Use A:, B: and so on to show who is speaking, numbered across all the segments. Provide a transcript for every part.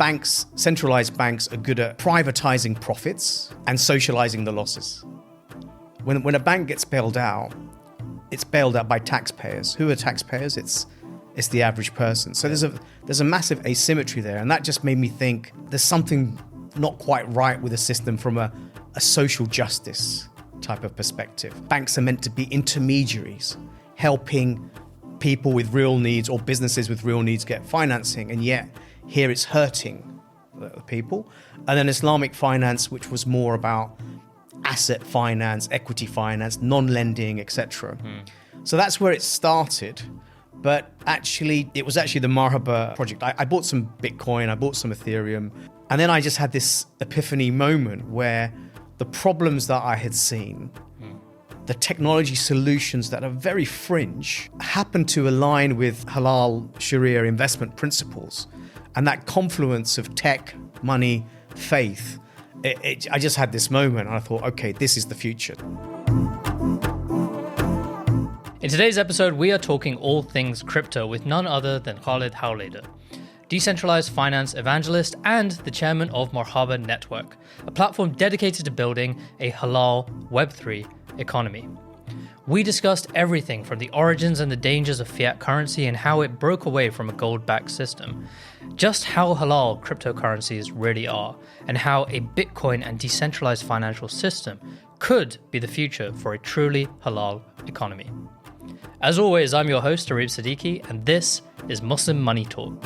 A: banks, centralized banks, are good at privatizing profits and socializing the losses. When a bank gets bailed out, it's bailed out by taxpayers. Who are taxpayers? It's the average person. So there's a massive asymmetry there, and that just made me think there's something not quite right with the system from a social justice type of perspective. Banks are meant to be intermediaries, helping people with real needs or businesses with real needs get financing, and yet here it's hurting the people. And then Islamic finance, which was more about asset finance, equity finance, non-lending, etc. So that's where it started. But actually, it was actually the Marhaba project. I bought some Bitcoin, I bought some Ethereum, and then I just had this epiphany moment where the problems that I had seen, the technology solutions that are very fringe, happened to align with halal Sharia investment principles. And that confluence of tech, money, faith, I just had this moment and I thought, okay, this is the future.
B: In today's episode, we are talking all things crypto with none other than Khalid Howlader, decentralized finance evangelist and the chairman of Marhaba Network, a platform dedicated to building a halal Web3 economy. We discussed everything from the origins and the dangers of fiat currency and how it broke away from a gold-backed system, just how halal cryptocurrencies really are, and how a Bitcoin and decentralized financial system could be the future for a truly halal economy. As always, I'm your host, Areeb Siddiqui, and this is Muslim Money Talk.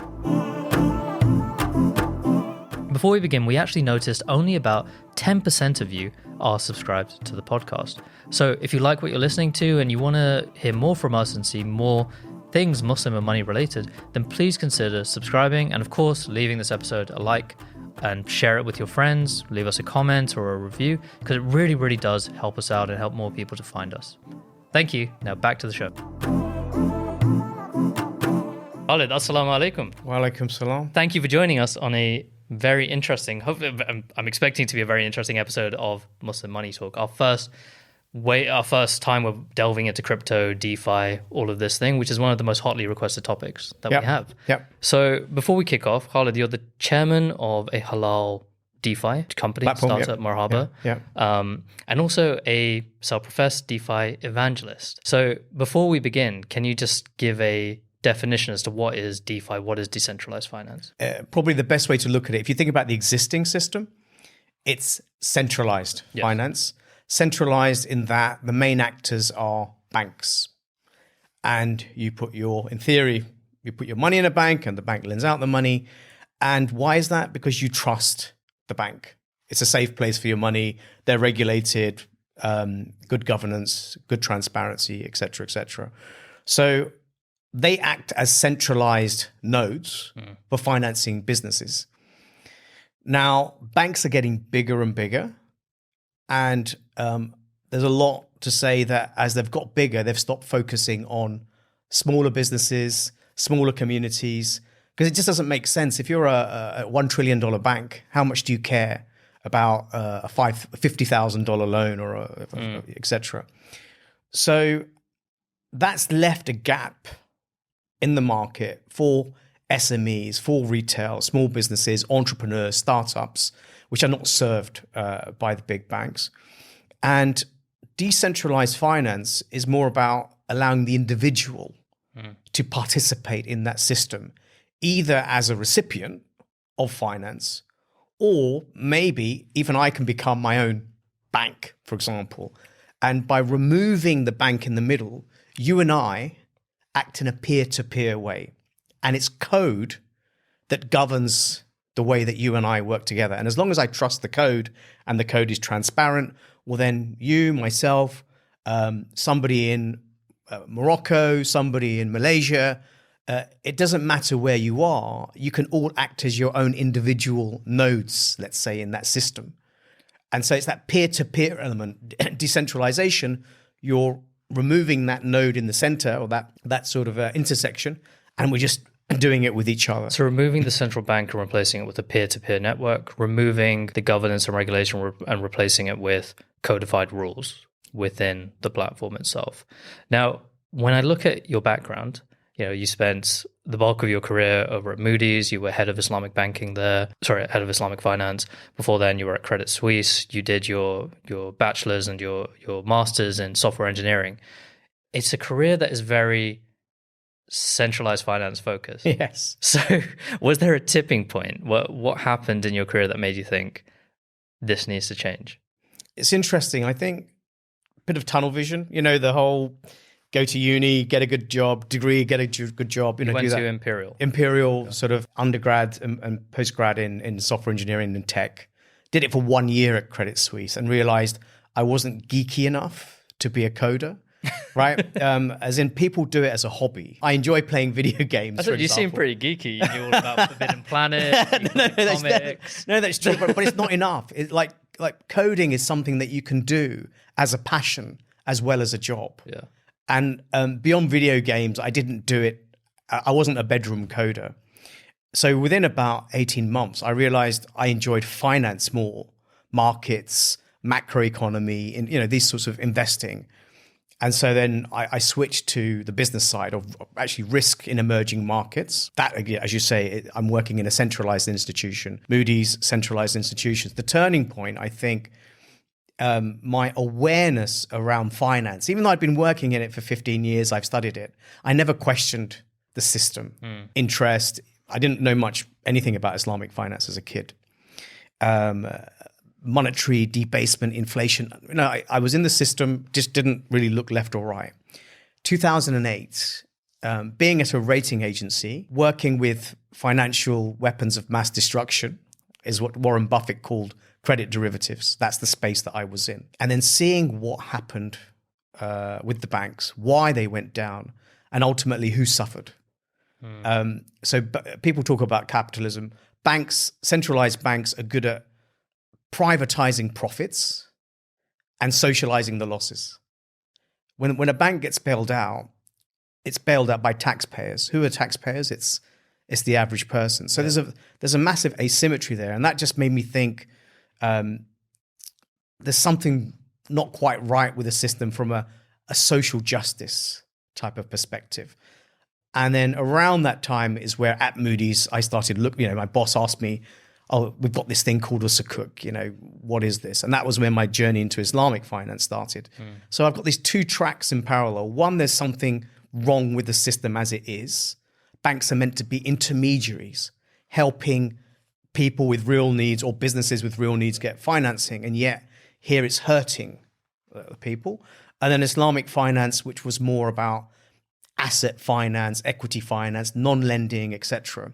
B: Before we begin, we actually noticed only about 10% of you are subscribed to the podcast. So if you like what you're listening to and you want to hear more from us and see more things Muslim and money related, then please consider subscribing and, of course, leaving this episode a like and share it with your friends, leave us a comment or a review, because it really, really does help us out and help more people to find us. Thank you. Now back to the show. Khalid, assalamu alaikum.
A: Wa alaikum salam.
B: Thank you for joining us on a very interesting, hopefully I'm expecting to be a very interesting episode of Muslim Money Talk. Our first time we're delving into crypto, DeFi, all of this thing, which is one of the most hotly requested topics that we have.
A: Yep.
B: So before we kick off, Khalid, you're the chairman of a halal DeFi company, startup Marhaba, and also a self-professed DeFi evangelist. So before we begin, can you just give a definition as to what is DeFi, what is decentralized finance?
A: Probably the best way to look at it, if you think about the existing system, it's centralized finance. Centralized in that the main actors are banks. And you put your money in a bank and the bank lends out the money. And why is that? Because you trust the bank. It's a safe place for your money. They're regulated, good governance, good transparency, et cetera, et cetera. So they act as centralized nodes for financing businesses. Now, banks are getting bigger and bigger. And there's a lot to say that as they've got bigger, they've stopped focusing on smaller businesses, smaller communities, because it just doesn't make sense. If you're a $1 trillion bank, how much do you care about a $50,000 loan or et cetera? So that's left a gap in the market for SMEs, for retail, small businesses, entrepreneurs, startups, which are not served by the big banks. And decentralized finance is more about allowing the individual to participate in that system, either as a recipient of finance, or maybe even I can become my own bank, for example. And by removing the bank in the middle, you and I act in a peer-to-peer way. And it's code that governs the way that you and I work together. And as long as I trust the code and the code is transparent, well, then you, myself, somebody in Morocco, somebody in Malaysia, it doesn't matter where you are. You can all act as your own individual nodes, let's say, in that system. And so it's that peer-to-peer element, decentralization. You're removing that node in the center or that sort of intersection, and we're just doing it with each other.
B: So removing the central bank and replacing it with a peer-to-peer network, removing the governance and regulation and replacing it with codified rules within the platform itself. Now, when I look at your background, You spent the bulk of your career over at Moody's. You were head of Islamic banking there. Sorry, head of Islamic finance. Before then, you were at Credit Suisse. You did your bachelor's and your master's in software engineering. It's a career that is very centralized finance focused.
A: Yes.
B: So was there a tipping point? What happened in your career that made you think this needs to change?
A: It's interesting. I think a bit of tunnel vision, the whole go to uni, get a good job, degree, get a good job.
B: You went
A: do that.
B: to Imperial.
A: Imperial, sort of undergrad and postgrad in software engineering and tech. Did it for 1 year at Credit Suisse and realized I wasn't geeky enough to be a coder. Right? As in, people do it as a hobby. I enjoy playing video games.
B: I thought you seem pretty geeky. You knew all about Forbidden Planet, comics.
A: No, that's true, but it's not enough. It's like coding is something that you can do as a passion as well as a job.
B: Yeah.
A: And beyond video games, I didn't do it. I wasn't a bedroom coder. So within about 18 months, I realized I enjoyed finance more, markets, macroeconomy, and these sorts of investing. And so then I switched to the business side of actually risk in emerging markets. That, as you say, I'm working in a centralized institution, Moody's centralized institutions. The turning point, I think, my awareness around finance, even though I'd been working in it for 15 years, I've studied it, I never questioned the system, interest. I didn't know anything about Islamic finance as a kid. Monetary debasement, inflation. I was in the system, just didn't really look left or right. 2008, being at a rating agency, working with financial weapons of mass destruction is what Warren Buffett called credit derivatives. That's the space that I was in. And then seeing what happened with the banks, why they went down, and ultimately who suffered. So people talk about capitalism. Banks, centralized banks, are good at privatizing profits and socializing the losses. When a bank gets bailed out, it's bailed out by taxpayers. Who are taxpayers? It's the average person. So there's a massive asymmetry there, and that just made me think there's something not quite right with the system from a social justice type of perspective. And then around that time is where at Moody's I started looking. My boss asked me, "Oh, we've got this thing called a sukuk, what is this?" And that was when my journey into Islamic finance started. So I've got these two tracks in parallel. One, there's something wrong with the system as it is. Banks are meant to be intermediaries, helping people with real needs or businesses with real needs get financing. And yet here it's hurting people. And then Islamic finance, which was more about asset finance, equity finance, non-lending, etc.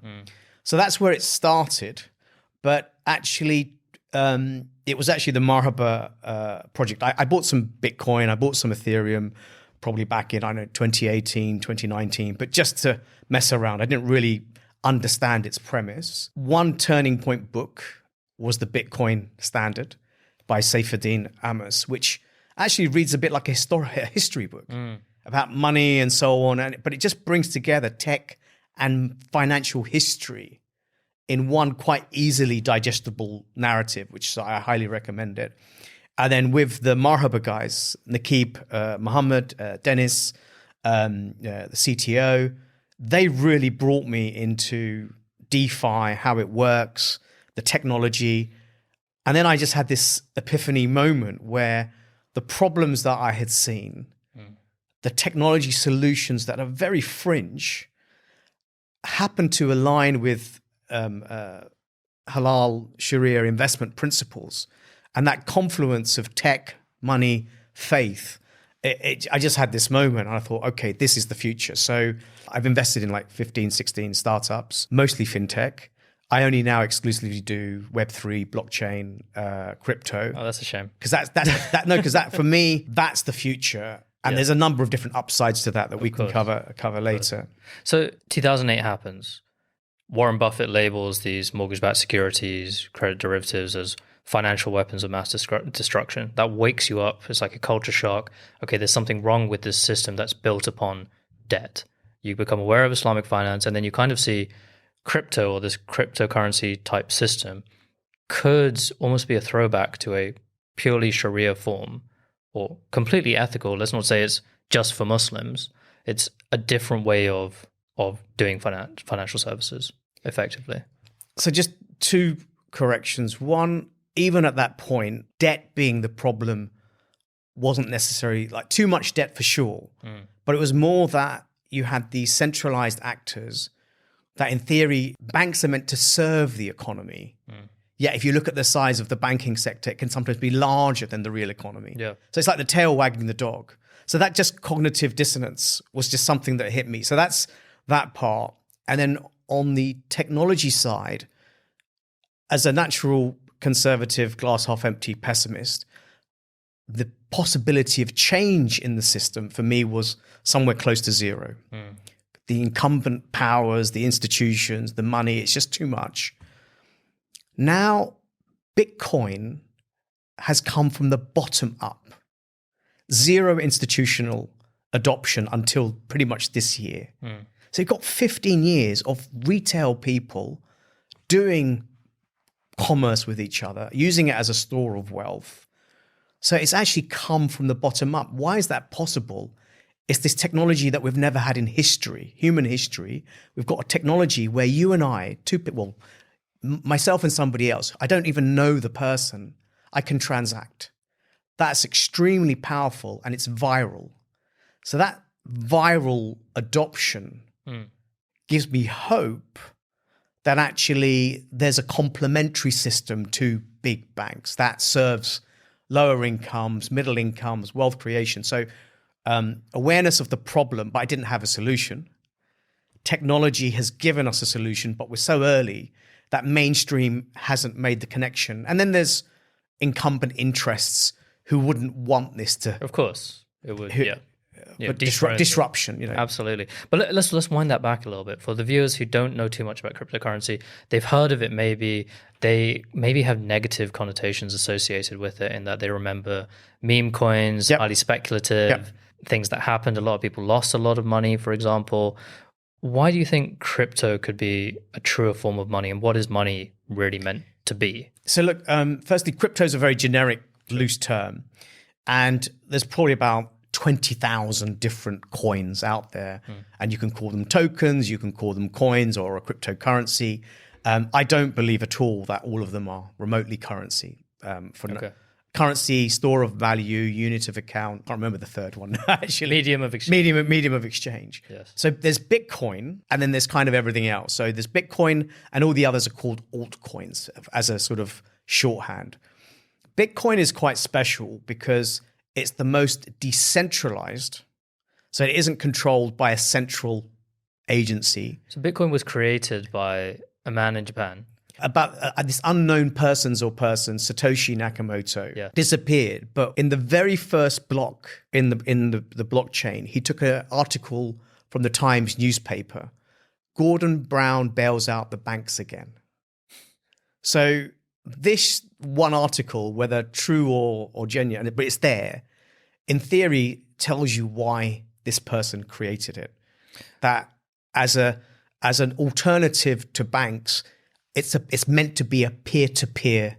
A: So that's where it started. But actually, it was actually the Marhaba project. I bought some Bitcoin, I bought some Ethereum, probably back in, 2018, 2019, but just to mess around. I didn't really understand its premise. One turning point book was the Bitcoin Standard by Saifedean Ammous, which actually reads a bit like a history book about money and so on. But it just brings together tech and financial history in one quite easily digestible narrative, which I highly recommend it. And then with the Marhaba guys, Naqib, Mohammed, Dennis, the CTO, they really brought me into DeFi, how it works, the technology. And then I just had this epiphany moment where the problems that I had seen, the technology solutions that are very fringe, happened to align with halal Sharia investment principles. And that confluence of tech, money, faith, I just had this moment and I thought, okay, this is the future. So I've invested in like 15, 16 startups, mostly fintech. I only now exclusively do Web3, blockchain, crypto.
B: Oh, that's a shame.
A: Because because for me, that's the future. And there's a number of different upsides to that we can cover later.
B: So 2008 happens. Warren Buffett labels these mortgage-backed securities, credit derivatives as financial weapons of mass destruction. That wakes you up. It's like a culture shock. Okay, there's something wrong with this system that's built upon debt. You become aware of Islamic finance, and then you kind of see crypto or this cryptocurrency type system could almost be a throwback to a purely Sharia form or completely ethical. Let's not say it's just for Muslims. It's a different way of doing financial services effectively.
A: So just two corrections. One, even at that point, debt being the problem wasn't necessarily like too much debt for sure, but it was more that you had these centralized actors that in theory, banks are meant to serve the economy. Yet if you look at the size of the banking sector, it can sometimes be larger than the real economy.
B: Yeah.
A: So it's like the tail wagging the dog. So that just cognitive dissonance was just something that hit me. So that's that part. And then on the technology side, as a natural conservative, glass half empty pessimist, the possibility of change in the system for me was somewhere close to zero. The incumbent powers, the institutions, the money, it's just too much. Now, Bitcoin has come from the bottom up. Zero institutional adoption until pretty much this year. So you've got 15 years of retail people doing commerce with each other, using it as a store of wealth. So it's actually come from the bottom up. Why is that possible? It's this technology that we've never had in history, human history. We've got a technology where you and I, myself and somebody else, I don't even know the person, I can transact. That's extremely powerful and it's viral. So that viral adoption gives me hope that actually there's a complementary system to big banks that serves lower incomes, middle incomes, wealth creation. So awareness of the problem, but I didn't have a solution. Technology has given us a solution, but we're so early that mainstream hasn't made the connection. And then there's incumbent interests who wouldn't want this to.
B: Of course, it would.
A: But disruption,
B: Absolutely. But let's wind that back a little bit. For the viewers who don't know too much about cryptocurrency, they've heard of it maybe. They maybe have negative connotations associated with it in that they remember meme coins, highly speculative, things that happened. A lot of people lost a lot of money, for example. Why do you think crypto could be a truer form of money, and what is money really meant to be?
A: So look, firstly, crypto is a very generic, loose term, and there's probably about 20,000 different coins out there, and you can call them tokens, you can call them coins or a cryptocurrency. I don't believe at all that all of them are remotely currency. Currency, store of value, unit of account. I can't remember the third one actually.
B: Medium of exchange.
A: Medium of exchange.
B: Yes.
A: So there's Bitcoin, and then there's kind of everything else. So there's Bitcoin, and all the others are called altcoins as a sort of shorthand. Bitcoin is quite special because it's the most decentralized. So it isn't controlled by a central agency.
B: So Bitcoin was created by a man in Japan.
A: About this unknown person, Satoshi Nakamoto, disappeared. But in the very first block in the blockchain, he took an article from the Times newspaper. Gordon Brown bails out the banks again. So this one article, whether true or genuine, but it's there, in theory, tells you why this person created it. That as an alternative to banks, it's meant to be a peer-to-peer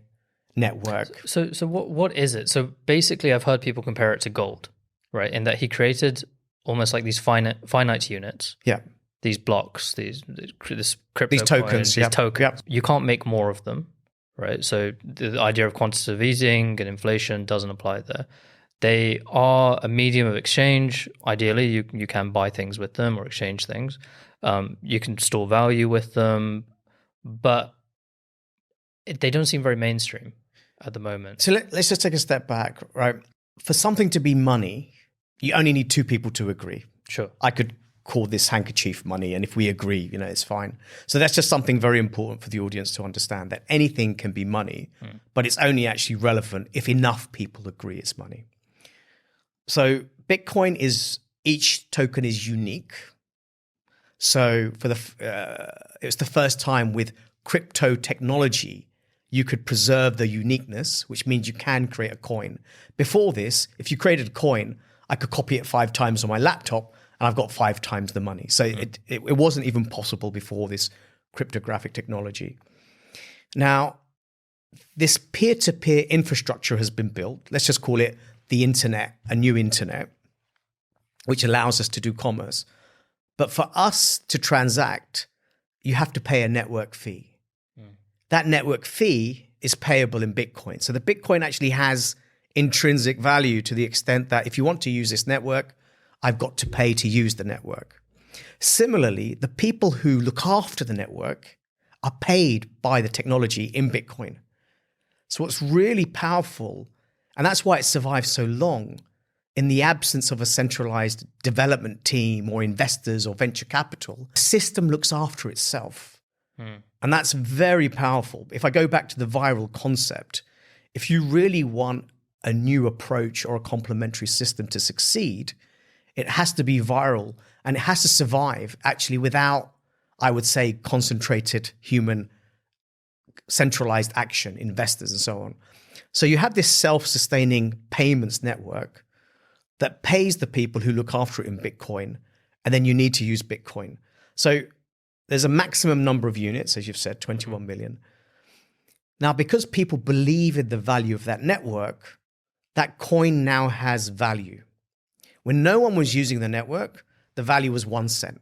A: network.
B: So what is it? So basically, I've heard people compare it to gold, right? In that he created almost like these finite units.
A: Yeah.
B: These blocks, this crypto
A: these tokens.
B: These tokens. You can't make more of them, right? So the idea of quantitative easing and inflation doesn't apply there. They are a medium of exchange. Ideally, you can buy things with them or exchange things. You can store value with them. But they don't seem very mainstream at the moment.
A: So let's just take a step back, right? For something to be money, you only need two people to agree.
B: Sure.
A: I could call this handkerchief money, and if we agree, it's fine. So that's just something very important for the audience to understand, that anything can be money, but it's only actually relevant if enough people agree it's money. So Bitcoin each token is unique. So it was the first time with crypto technology you could preserve the uniqueness, which means you can create a coin. Before this, if you created a coin, I could copy it 5 times on my laptop, and I've got 5 times the money. So it wasn't even possible before this cryptographic technology. Now, this peer-to-peer infrastructure has been built. Let's just call it the internet, a new internet. which allows us to do commerce. But for us to transact, you have to pay a network fee. That network fee is payable in Bitcoin. So the Bitcoin actually has intrinsic value to the extent that if you want to use this network, I've got to pay to use the network. Similarly, the people who look after the network are paid by the technology in Bitcoin. So what's really powerful, and that's why it survived so long, in the absence of a centralized development team or investors or venture capital, the system looks after itself. And that's very powerful. If I go back to the viral concept, if you really want a new approach or a complementary system to succeed, it has to be viral and it has to survive actually without, I would say, concentrated human centralized action, investors and so on. So you have this self-sustaining payments network that pays the people who look after it in Bitcoin, and then you need to use Bitcoin. So there's a maximum number of units, as you've said, 21 million. Now, because people believe in the value of that network, that coin now has value. When no one was using the network, the value was 1 cent.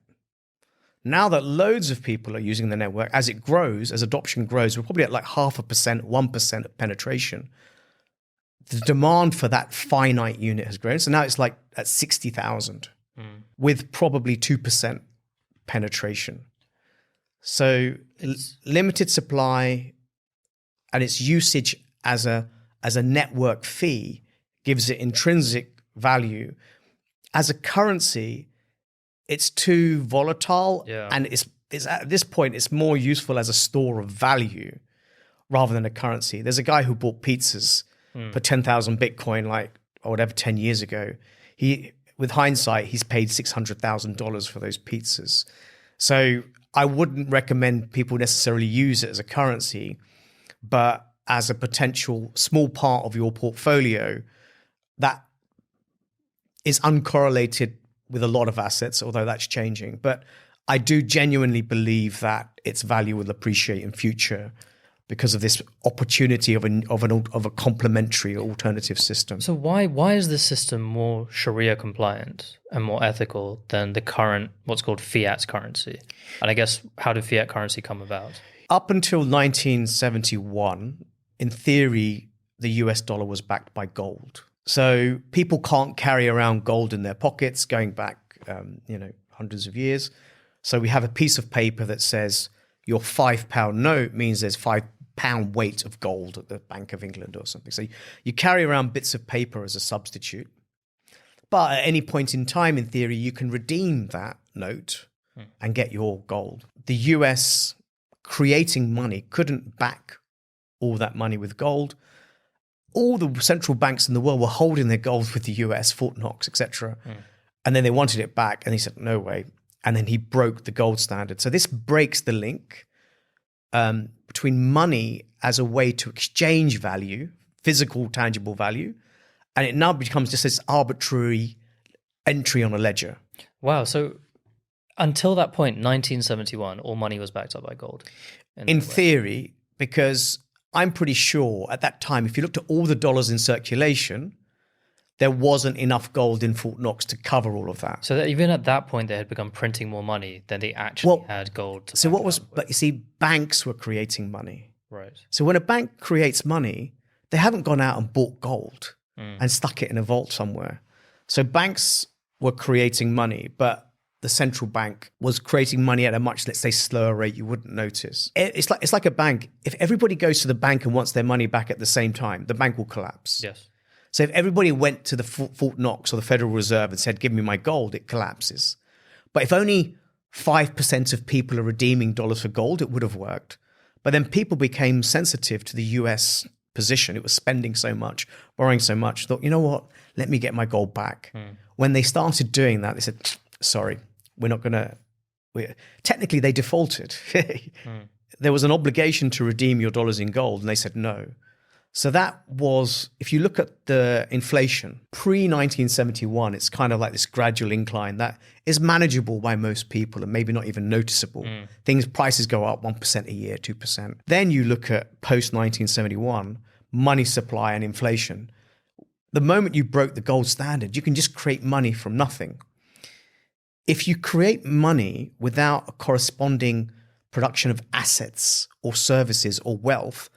A: Now that loads of people are using the network, as it grows, as adoption grows, we're probably at like 0.5%, 1% of penetration. The demand for that finite unit has grown. So now it's like at 60,000 with probably 2% penetration. So limited supply and its usage as a network fee gives it intrinsic value. As a currency, it's too volatile, and it's at this point it's more useful as a store of value rather than a currency. There's a guy who bought pizzas for 10,000 Bitcoin, like or whatever, 10 years ago. He, with hindsight, he's paid $600,000 for those pizzas. So I wouldn't recommend people necessarily use it as a currency, but as a potential small part of your portfolio that is uncorrelated with a lot of assets, although that's changing. But I do genuinely believe that its value will appreciate in future because of this opportunity of a complementary alternative system.
B: So why is this system more Sharia compliant and more ethical than the current what's called fiat currency? And I guess how did fiat currency come about?
A: Up until 1971, in theory, the US dollar was backed by gold. So people can't carry around gold in their pockets going back, hundreds of years. So we have a piece of paper that says your £5 note means there's £5 weight of gold at the Bank of England or something. So you carry around bits of paper as a substitute. But at any point in time, in theory, you can redeem that note and get your gold. The US creating money couldn't back all that money with gold. All the central banks in the world were holding their gold with the US, Fort Knox, etc. And then they wanted it back and he said, no way. And then he broke the gold standard. So this breaks the link between money as a way to exchange value, physical, tangible value, and it now becomes just this arbitrary entry on a ledger.
B: Wow. So until that point, 1971, all money was backed up by gold.
A: In theory, because I'm pretty sure at that time, if you looked at all the dollars in circulation, there wasn't enough gold in Fort Knox to cover all of that.
B: So that even at that point, they had begun printing more money than they actually had gold.
A: But you see, banks were creating money.
B: Right.
A: So when a bank creates money, they haven't gone out and bought gold and stuck it in a vault somewhere. So banks were creating money, but the central bank was creating money at a much, let's say, slower rate you wouldn't notice. It's like a bank. If everybody goes to the bank and wants their money back at the same time, the bank will collapse.
B: Yes.
A: So if everybody went to the Fort Knox or the Federal Reserve and said, give me my gold, it collapses. But if only 5% of people are redeeming dollars for gold, it would have worked. But then people became sensitive to the US position. It was spending so much, borrowing so much, thought, you know what, let me get my gold back. When they started doing that, they said, sorry, we're not going to, technically they defaulted. There was an obligation to redeem your dollars in gold and they said no. So that was, if you look at the inflation, pre-1971, it's kind of like this gradual incline that is manageable by most people and maybe not even noticeable. Prices go up 1% a year, 2%. Then you look at post-1971, money supply and inflation. The moment you broke the gold standard, you can just create money from nothing. if you create money without a corresponding production of assets or services or wealth,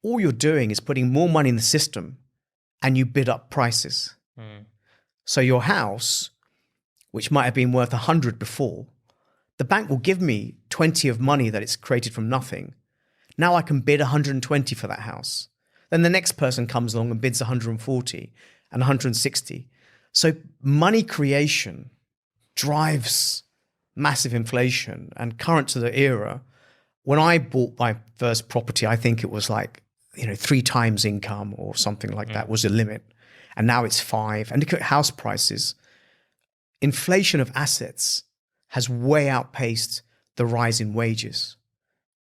A: all you're doing is putting more money in the system and you bid up prices. So your house, which might have been worth 100 before, the bank will give me 20 of money that it's created from nothing. Now I can bid 120 for that house. Then the next person comes along and bids 140 and 160. So money creation drives massive inflation. And current to the era, when I bought my first property, I think it was like, 3 times income or something like that was the limit. And now it's 5. And look at house prices. Inflation of assets has way outpaced the rise in wages.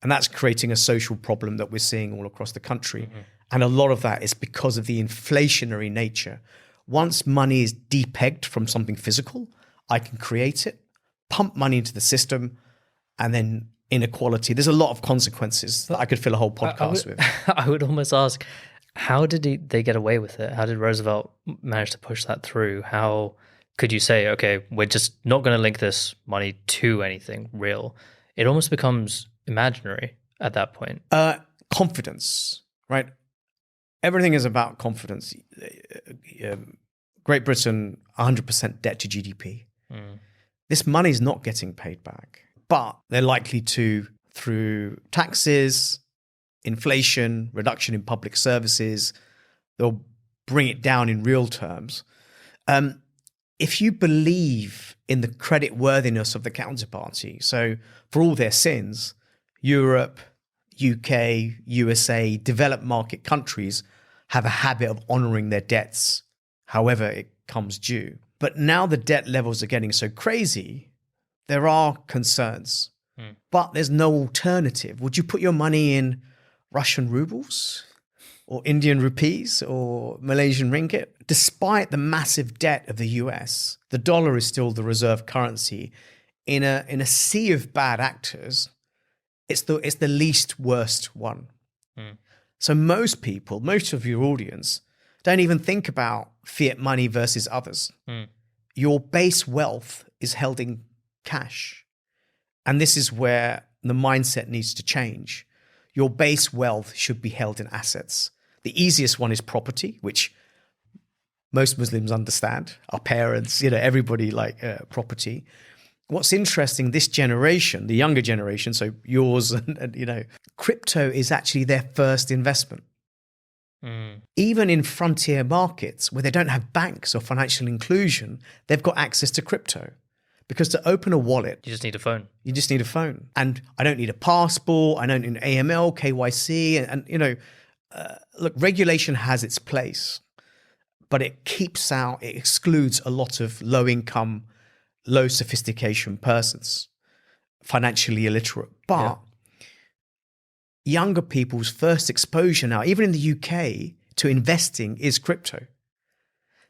A: And that's creating a social problem that we're seeing all across the country. And a lot of that is because of the inflationary nature. Once money is depegged from something physical, I can create it, pump money into the system, and then inequality. There's a lot of consequences that I could fill a whole podcast with.
B: I would almost ask, how did they get away with it? How did Roosevelt manage to push that through? How could you say, okay, we're just not going to link this money to anything real? It almost becomes imaginary at that point.
A: Confidence, right? Everything is about confidence. Great Britain, 100% debt to GDP. This money is not getting paid back, but they're likely to, through taxes, inflation, reduction in public services, they'll bring it down in real terms. If you believe in the credit worthiness of the counterparty, so for all their sins, Europe, UK, USA, developed market countries have a habit of honoring their debts, however it comes due. But now the debt levels are getting so crazy, there are concerns, but there's no alternative. Would you put your money in Russian rubles or Indian rupees or Malaysian ringgit? Despite the massive debt of the US, the dollar is still the reserve currency. In a sea of bad actors, it's the least worst one. So most people, most of your audience, don't even think about fiat money versus others. Your base wealth is held in cash. And this is where the mindset needs to change. Your base wealth should be held in assets. The easiest one is property, which most Muslims understand. Our parents, everybody like property. What's interesting, this generation, the younger generation, so yours and crypto is actually their first investment. Even in frontier markets where they don't have banks or financial inclusion, they've got access to crypto. Because to open a wallet,
B: You just need a phone.
A: you just need a phone. And I don't need a passport. I don't need AML, KYC. Look, regulation has its place, but it excludes a lot of low income, low sophistication persons, financially illiterate. But younger people's first exposure now, even in the UK, to investing is crypto.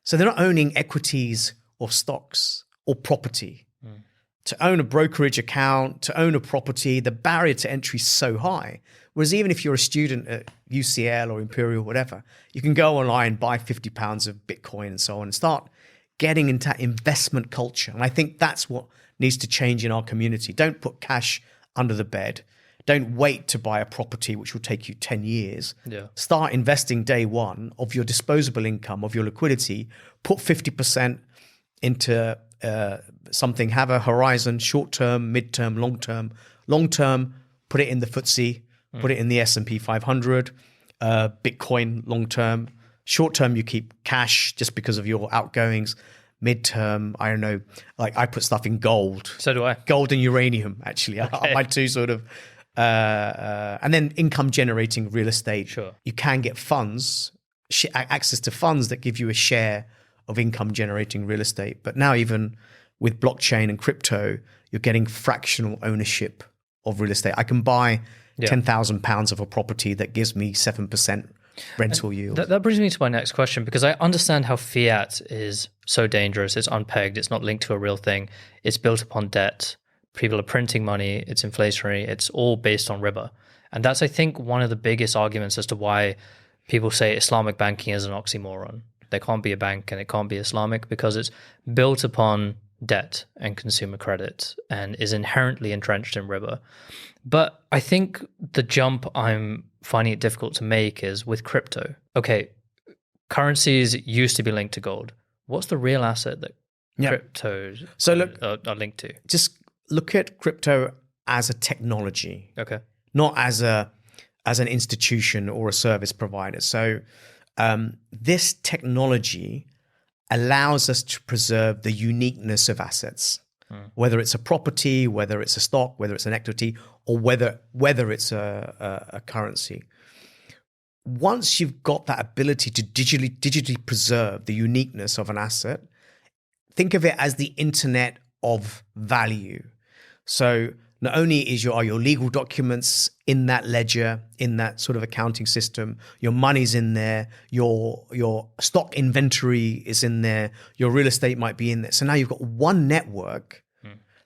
A: So they're not owning equities or stocks or property. To own a brokerage account, to own a property, the barrier to entry is so high. Whereas even if you're a student at UCL or Imperial, whatever, you can go online, buy £50 of Bitcoin and so on and start getting into investment culture. And I think that's what needs to change in our community. Don't put cash under the bed. Don't wait to buy a property, which will take you 10 years. Start investing day one of your disposable income, of your liquidity. Put 50% into something, have a horizon, short-term, mid-term, long-term. Long-term, put it in the FTSE, put it in the S&P 500, Bitcoin long-term. Short-term, you keep cash just because of your outgoings. Mid-term, I don't know, like I put stuff in gold.
B: So do I.
A: Gold and uranium, actually.
B: Okay.
A: My two sort of, and then income-generating real estate.
B: Sure.
A: You can get funds, access to funds that give you a share of income-generating real estate. But now even with blockchain and crypto, you're getting fractional ownership of real estate. I can buy £10,000 of a property that gives me 7% rental yield.
B: That brings me to my next question, because I understand how fiat is so dangerous. It's unpegged. It's not linked to a real thing. It's built upon debt. People are printing money. It's inflationary. It's all based on riba. And that's, I think, one of the biggest arguments as to why people say Islamic banking is an oxymoron. There can't be a bank and it can't be Islamic, because it's built upon debt and consumer credit and is inherently entrenched in riba. But I think the jump I'm finding it difficult to make is with crypto. Okay, currencies used to be linked to gold. What's the real asset that cryptos are linked to?
A: Just look at crypto as a technology,
B: okay,
A: not as an institution or a service provider. So this technology allows us to preserve the uniqueness of assets, whether it's a property, whether it's a stock, whether it's an equity, or whether it's a currency. Once you've got that ability to digitally preserve the uniqueness of an asset, think of it as the internet of value. So not only are your legal documents in that ledger, in that sort of accounting system, your money's in there, your stock inventory is in there, your real estate might be in there. So now you've got one network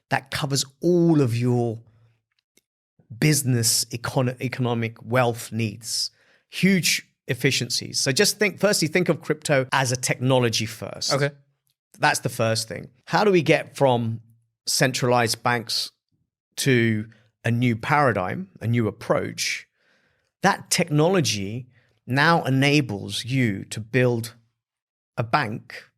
A: that covers all of your business economic wealth needs. Huge efficiencies. So just firstly think of crypto as a technology first.
B: Okay.
A: That's the first thing. How do we get from centralized banks to a new paradigm, a new approach? That technology now enables you to build a bank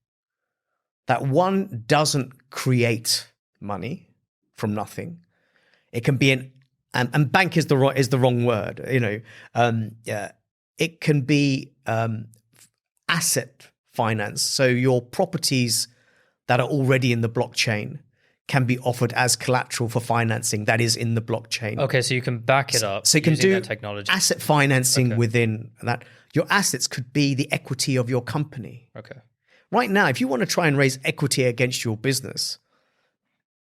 A: that, one, doesn't create money from nothing. It can be and bank is the wrong word. It can be asset finance. So your properties that are already in the blockchain can be offered as collateral for financing that is in the blockchain.
B: Okay, so you can back it up.
A: So you can do
B: technology.
A: Asset financing within that. Your assets could be the equity of your company.
B: Okay.
A: Right now, if you want to try and raise equity against your business,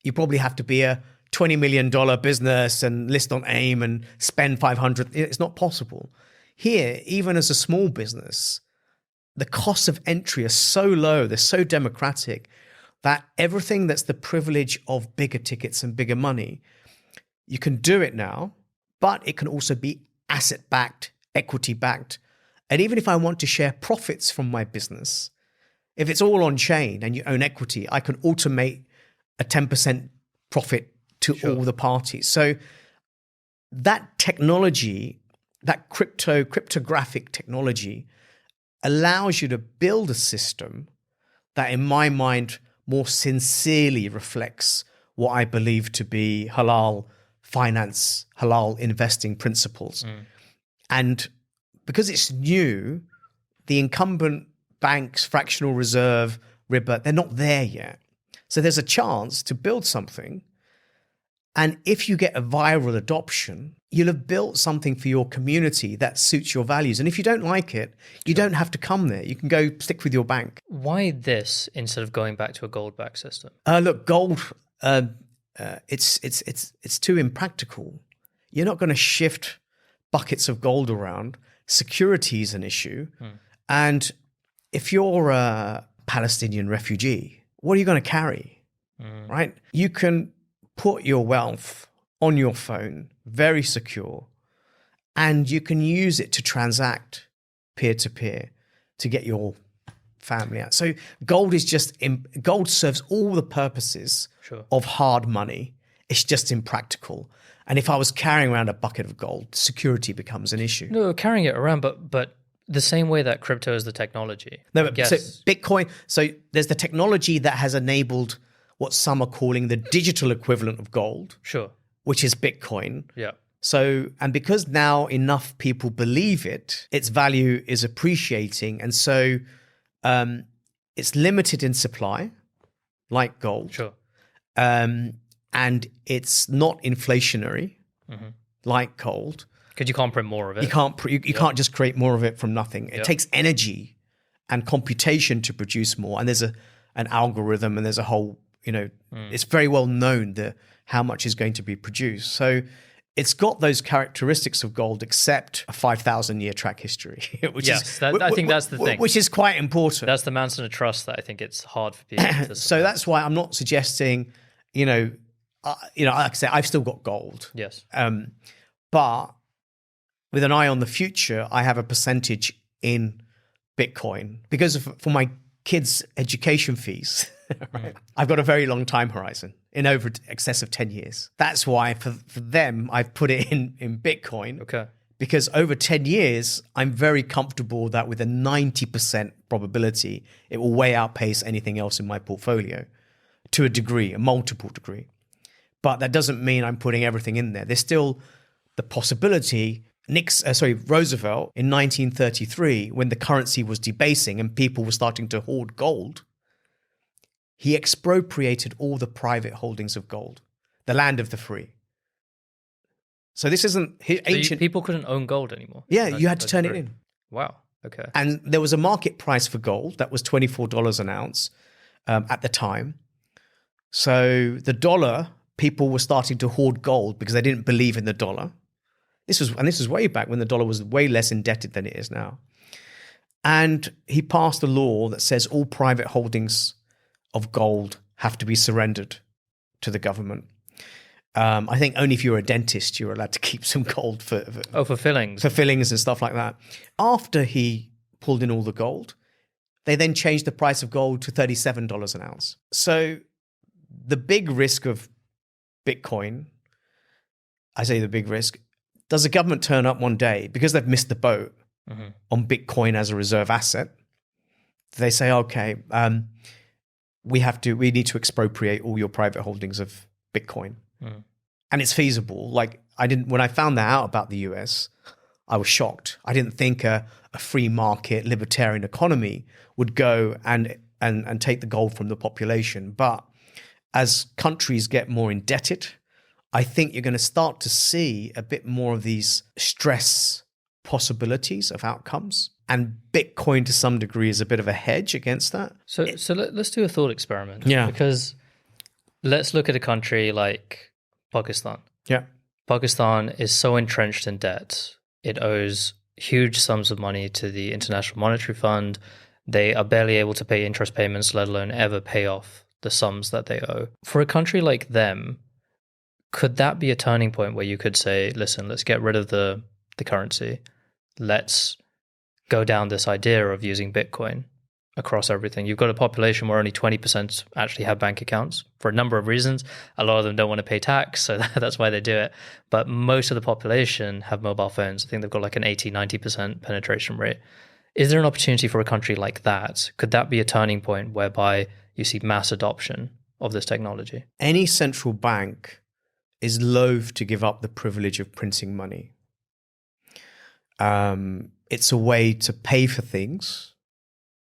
A: you probably have to be a $20 million business and list on AIM and spend 500. It's not possible. Here, even as a small business, the costs of entry are so low, they're so democratic, that everything that's the privilege of bigger tickets and bigger money, you can do it now, but it can also be asset-backed, equity-backed. And even if I want to share profits from my business, if it's all on chain and you own equity, I can automate a 10% profit to all the parties. So that technology, that cryptographic technology, allows you to build a system that, in my mind, more sincerely reflects what I believe to be halal finance, halal investing principles. And because it's new, the incumbent banks, fractional reserve, riba, they're not there yet. So there's a chance to build something. And if you get a viral adoption, you'll have built something for your community that suits your values. And if you don't like it, you don't have to come there. You can go stick with your bank.
B: Why this instead of going back to a gold-backed system?
A: Look, gold, it's too impractical. You're not going to shift buckets of gold around. Security is an issue. And if you're a Palestinian refugee, what are you going to carry, right? You can put your wealth on your phone, very secure, and you can use it to transact peer-to-peer to get your family out. So gold serves all the purposes of hard money. It's just impractical. And if I was carrying around a bucket of gold, security becomes an issue.
B: No, carrying it around, but the same way that crypto is the technology.
A: No, but so Bitcoin, so there's the technology that has enabled what some are calling the digital equivalent of gold.
B: Sure.
A: Which is Bitcoin.
B: Yeah.
A: So, and because now enough people believe it, its value is appreciating. And so it's limited in supply, like gold.
B: Sure.
A: And it's not inflationary, like gold.
B: Because you can't print more of it.
A: You can't just create more of it from nothing. It takes energy and computation to produce more. And there's an algorithm and there's a whole, it's very well known how much is going to be produced. So it's got those characteristics of gold, except a 5,000-year track history.
B: I think that's the thing.
A: Which is quite important.
B: That's the mountain of trust that I think it's hard for people to
A: So that's why I'm not suggesting, like I say, I've still got gold.
B: Yes.
A: But with an eye on the future, I have a percentage in Bitcoin because for my kids' education fees. Right? I've got a very long time horizon in over excess of 10 years. That's why for them, I've put it in Bitcoin.
B: Okay.
A: Because over 10 years, I'm very comfortable that with a 90% probability, it will way outpace anything else in my portfolio to a degree, a multiple degree. But that doesn't mean I'm putting everything in there. There's still the possibility. Roosevelt in 1933, when the currency was debasing and people were starting to hoard gold, he expropriated all the private holdings of gold, the land of the free. So this isn't ancient.
B: People couldn't own gold anymore.
A: Yeah, you had to turn it in.
B: Wow. Okay.
A: And there was a market price for gold that was $24 an ounce at the time. So the dollar, people were starting to hoard gold because they didn't believe in the dollar. This was way back when the dollar was way less indebted than it is now. And he passed a law that says all private holdings of gold have to be surrendered to the government. I think only if you're a dentist, you're allowed to keep some gold for
B: fillings.
A: For fillings and stuff like that. After he pulled in all the gold, they then changed the price of gold to $37 an ounce. So the big risk of Bitcoin, I say the big risk, does the government turn up one day because they've missed the boat on Bitcoin as a reserve asset? They say, okay, we need to expropriate all your private holdings of Bitcoin. And it's feasible. Like when I found that out about the US, I was shocked. I didn't think a free market libertarian economy would go and take the gold from the population. But as countries get more indebted, I think you're going to start to see a bit more of these stress possibilities of outcomes. And Bitcoin to some degree is a bit of a hedge against that.
B: So let's do a thought experiment.
A: Yeah.
B: Because let's look at a country like Pakistan.
A: Yeah.
B: Pakistan is so entrenched in debt. It owes huge sums of money to the International Monetary Fund. They are barely able to pay interest payments, let alone ever pay off the sums that they owe. For a country like them, could that be a turning point where you could say, listen, let's get rid of the currency. Let's go down this idea of using Bitcoin across everything. You've got a population where only 20% actually have bank accounts for a number of reasons. A lot of them don't want to pay tax, so that's why they do it. But most of the population have mobile phones. I think they've got like an 80, 90% penetration rate. Is there an opportunity for a country like that? Could that be a turning point whereby you see mass adoption of this technology?
A: Any central bank is loath to give up the privilege of printing money. It's a way to pay for things.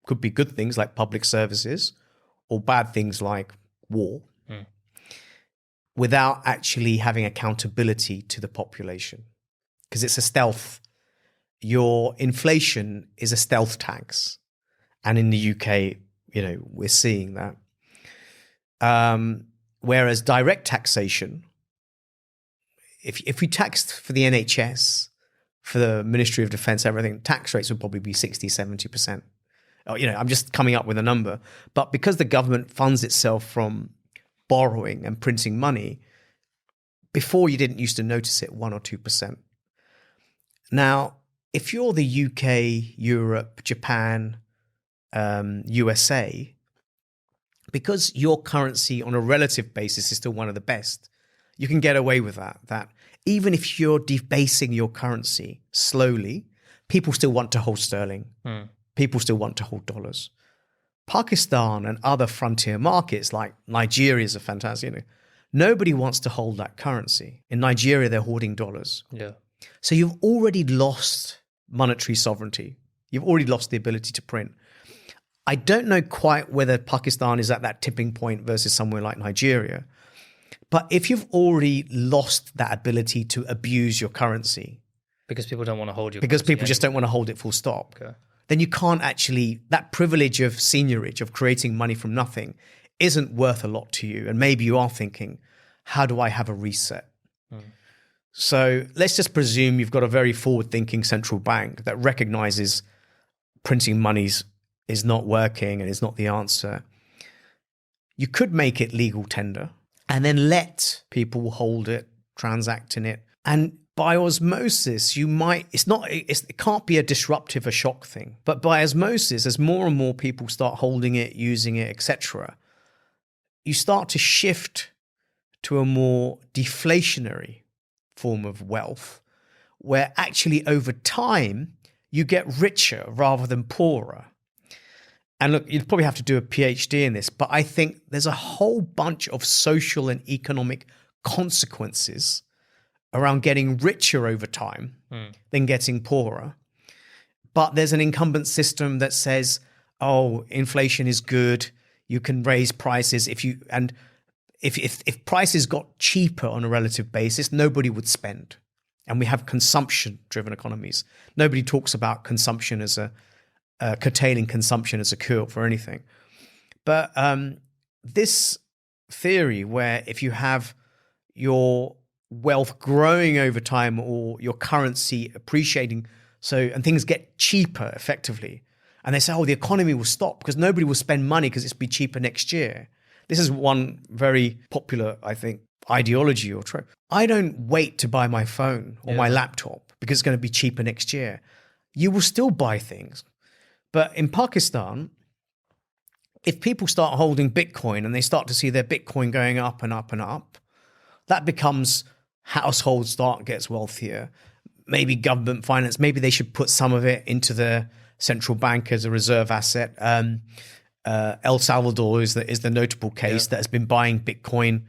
A: Could be good things like public services or bad things like war without actually having accountability to the population. Because it's a stealth. Your inflation is a stealth tax. And in the UK, we're seeing that. Whereas direct taxation, if we taxed for the NHS, for the Ministry of Defence, everything, tax rates would probably be 60, 70%. I'm just coming up with a number. But because the government funds itself from borrowing and printing money, before you didn't used to notice it, 1 or 2%. Now, if you're the UK, Europe, Japan, USA, because your currency on a relative basis is still one of the best, you can get away with that even if you're debasing your currency slowly, people still want to hold sterling. People still want to hold dollars. Pakistan and other frontier markets like Nigeria is a fantastic, nobody wants to hold that currency. In Nigeria, they're hoarding dollars.
B: Yeah.
A: So you've already lost monetary sovereignty. You've already lost the ability to print. I don't know quite whether Pakistan is at that tipping point versus somewhere like Nigeria. But if you've already lost that ability to abuse your currency,
B: because people don't want to hold your
A: because people just don't want to hold it full stop,
B: okay,
A: then you can't actually, that privilege of seigniorage, of creating money from nothing, isn't worth a lot to you. And maybe you are thinking, how do I have a reset? So let's just presume you've got a very forward-thinking central bank that recognizes printing money is not working and is not the answer. You could make it legal tender and then let people hold it, transact in it. And by osmosis, it can't be a disruptive, a shock thing. But by osmosis, as more and more people start holding it, using it, etc., you start to shift to a more deflationary form of wealth, where actually over time you get richer rather than poorer. And look, you'd probably have to do a PhD in this, but I think there's a whole bunch of social and economic consequences around getting richer over time than getting poorer. But there's an incumbent system that says, oh, inflation is good, you can raise prices if prices got cheaper on a relative basis, nobody would spend. And we have consumption-driven economies. Nobody talks about consumption as curtailing consumption as a cure for anything. But this theory where if you have your wealth growing over time or your currency appreciating, and things get cheaper effectively, and they say, oh, the economy will stop because nobody will spend money because it's be cheaper next year. This is one very popular, I think, ideology or trope. I don't wait to buy my phone or my laptop because it's going to be cheaper next year. You will still buy things. But in Pakistan, if people start holding Bitcoin and they start to see their Bitcoin going up and up and up, that becomes households gets wealthier. Maybe government finance, maybe they should put some of it into the central bank as a reserve asset. El Salvador is the notable case that has been buying Bitcoin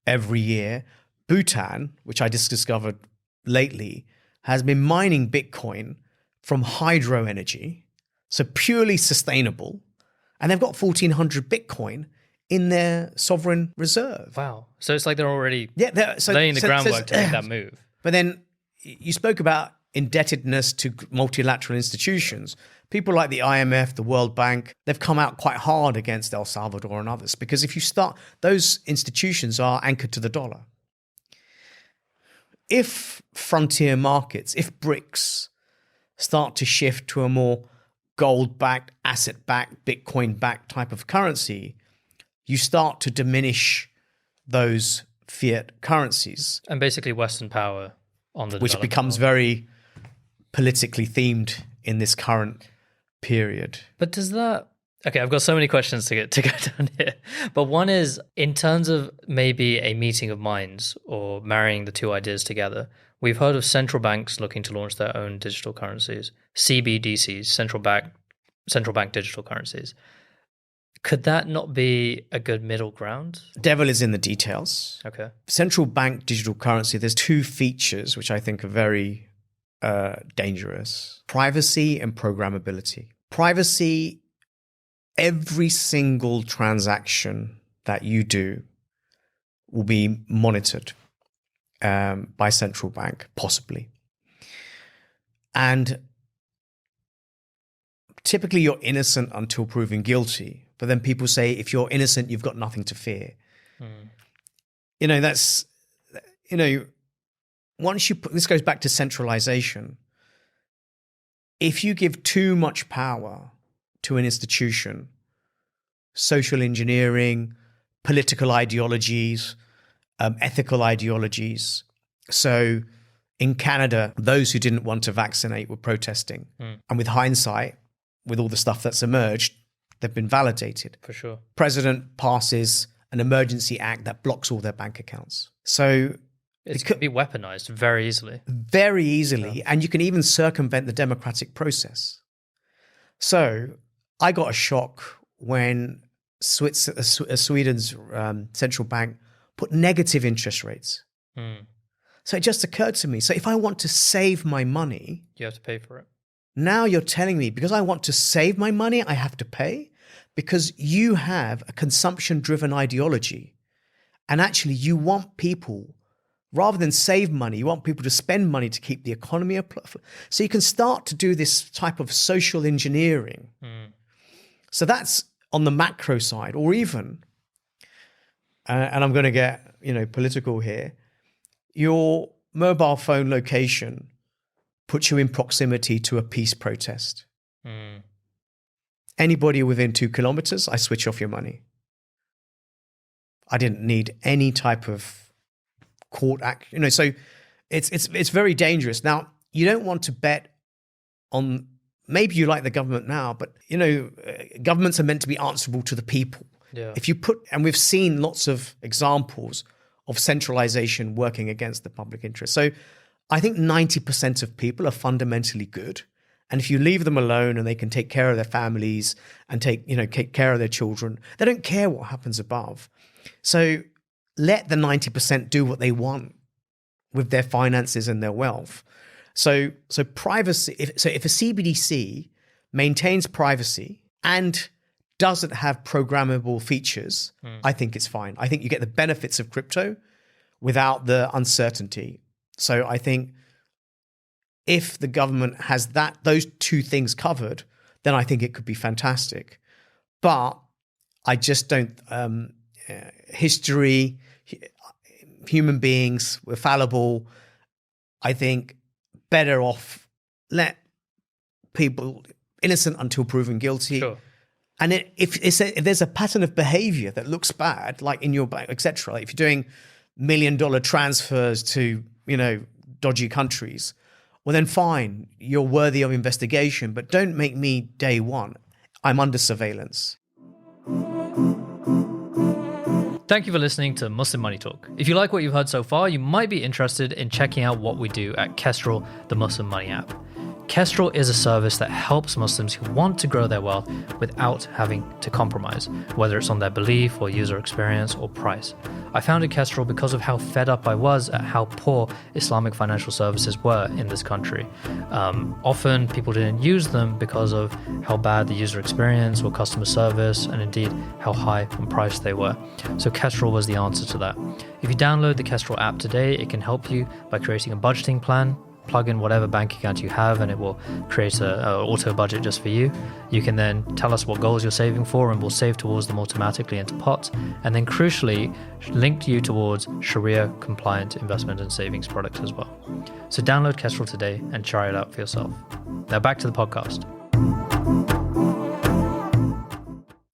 A: every year. Bhutan, which I just discovered lately, has been mining Bitcoin from hydro energy, so purely sustainable, and they've got 1,400 Bitcoin in their sovereign reserve.
B: Wow. So it's like they're already laying the groundwork to make that move.
A: But then you spoke about indebtedness to multilateral institutions. People like the IMF, the World Bank, they've come out quite hard against El Salvador and others because if you start, those institutions are anchored to the dollar. If frontier markets, if BRICS start to shift to a more gold-backed, asset-backed, Bitcoin-backed type of currency, you start to diminish those fiat currencies.
B: And basically Western power on the
A: which becomes very politically themed in this current period.
B: But does that... Okay, I've got so many questions to go down here. But one is, in terms of maybe a meeting of minds or marrying the two ideas together, we've heard of central banks looking to launch their own digital currencies, CBDCs, central bank digital currencies. Could that not be a good middle ground?
A: Devil is in the details.
B: Okay.
A: Central bank digital currency, there's two features which I think are very dangerous. Privacy and programmability. Privacy, every single transaction that you do will be monitored by central bank, possibly. And typically you're innocent until proven guilty. But then people say, if you're innocent, you've got nothing to fear. You know, that's, you know, once you put, this goes back to centralization. If you give too much power to an institution, social engineering, political ideologies, ethical ideologies. So in Canada, those who didn't want to vaccinate were protesting. And with hindsight, with all the stuff that's emerged, they've been validated.
B: For sure.
A: President passes an emergency act that blocks all their bank accounts. So
B: it could be weaponized very easily.
A: Very easily. Yeah. And you can even circumvent the democratic process. So I got a shock when Sweden's central bank put negative interest rates. So it just occurred to me. So if I want to save my money,
B: you have to pay for it.
A: Now you're telling me because I want to save my money, I have to pay? Because you have a consumption-driven ideology. And actually you want people, rather than save money, you want people to spend money to keep the economy up. So you can start to do this type of social engineering. So that's on the macro side, or even, and I'm going to get, you know, political here, your mobile phone location puts you in proximity to a peace protest. Anybody within 2 kilometers, I switch off your money. I didn't need any type of court act, you know, so it's very dangerous. Now, you don't want to bet on, maybe you like the government now, but, you know, governments are meant to be answerable to the people.
B: Yeah.
A: And we've seen lots of examples of centralization working against the public interest. So I think 90% of people are fundamentally good. And if you leave them alone and they can take care of their families and take care of their children, they don't care what happens above. So let the 90% do what they want with their finances and their wealth. So privacy, if a CBDC maintains privacy and doesn't have programmable features, I think it's fine. I think you get the benefits of crypto without the uncertainty. So I think if the government has those two things covered, then I think it could be fantastic. But I just don't. History, human beings, we're fallible. I think better off let people innocent until proven guilty.
B: Sure.
A: And if there's a pattern of behavior that looks bad, like in your bank, etc., like if you're doing $1 million transfers to dodgy countries, well then fine, you're worthy of investigation, but don't make me day one. I'm under surveillance.
B: Thank you for listening to Muslim Money Talk. If you like what you've heard so far, you might be interested in checking out what we do at Kestrl, the Muslim Money app. Kestrl is a service that helps Muslims who want to grow their wealth without having to compromise, whether it's on their belief or user experience or price. I founded Kestrl because of how fed up I was at how poor Islamic financial services were in this country. Often people didn't use them because of how bad the user experience or customer service, and indeed how high on price they were. So Kestrl was the answer to that. If you download the Kestrl app today, it can help you by creating a budgeting plan. Plug in whatever bank account you have and it will create a auto budget just for you. You can then tell us what goals you're saving for and we'll save towards them automatically into pots, and then crucially link you towards Sharia-compliant investment and savings products as well. So download Kestrl today and try it out for yourself. Now back to the podcast.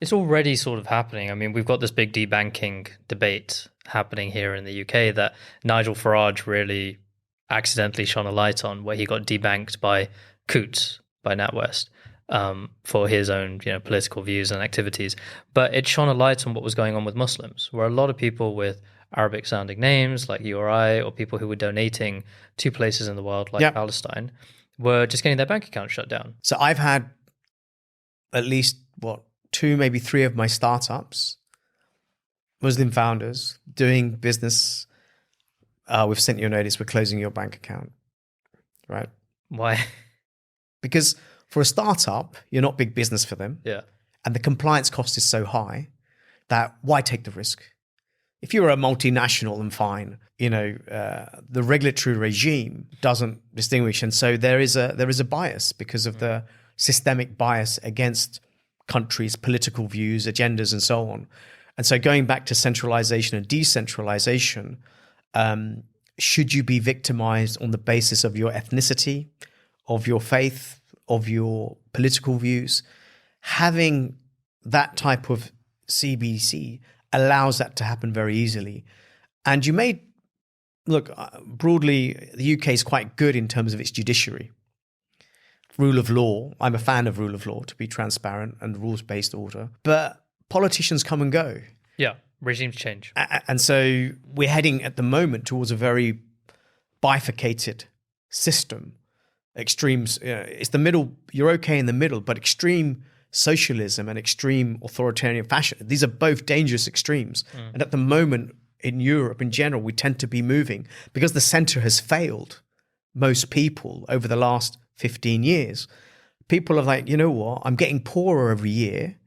B: It's already sort of happening. I mean, we've got this big debanking debate happening here in the UK that Nigel Farage really accidentally shone a light on, where he got debanked by Coots, by NatWest, for his own political views and activities. But it shone a light on what was going on with Muslims, where a lot of people with Arabic sounding names like you or I, or people who were donating to places in the world like Palestine, were just getting their bank account shut down.
A: So I've had at least 2, maybe 3 of my startups, Muslim founders doing business. We've sent you a notice, we're closing your bank account, right?
B: Why?
A: Because for a startup, you're not big business for them.
B: Yeah.
A: And the compliance cost is so high that why take the risk? If you're a multinational, then fine. The regulatory regime doesn't distinguish. And so there is a bias because of the systemic bias against countries' political views, agendas, and so on. And so going back to centralization and decentralization, should you be victimized on the basis of your ethnicity, of your faith, of your political views? Having that type of CBDC allows that to happen very easily. And you may look, broadly, the UK is quite good in terms of its judiciary. Rule of law, I'm a fan of rule of law, to be transparent, and rules-based order. But politicians come and go.
B: Yeah. Regimes change.
A: And so we're heading at the moment towards a very bifurcated system. Extremes, it's the middle, you're okay in the middle, but extreme socialism and extreme authoritarian fashion, these are both dangerous extremes. And at the moment in Europe in general, we tend to be moving because the center has failed most people over the last 15 years. People are like, you know what, I'm getting poorer every year.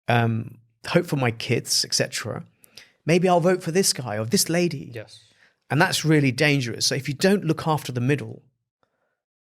A: Hope for my kids, etc. Maybe I'll vote for this guy or this lady.
B: Yes. And
A: that's really dangerous. So if you don't look after the middle,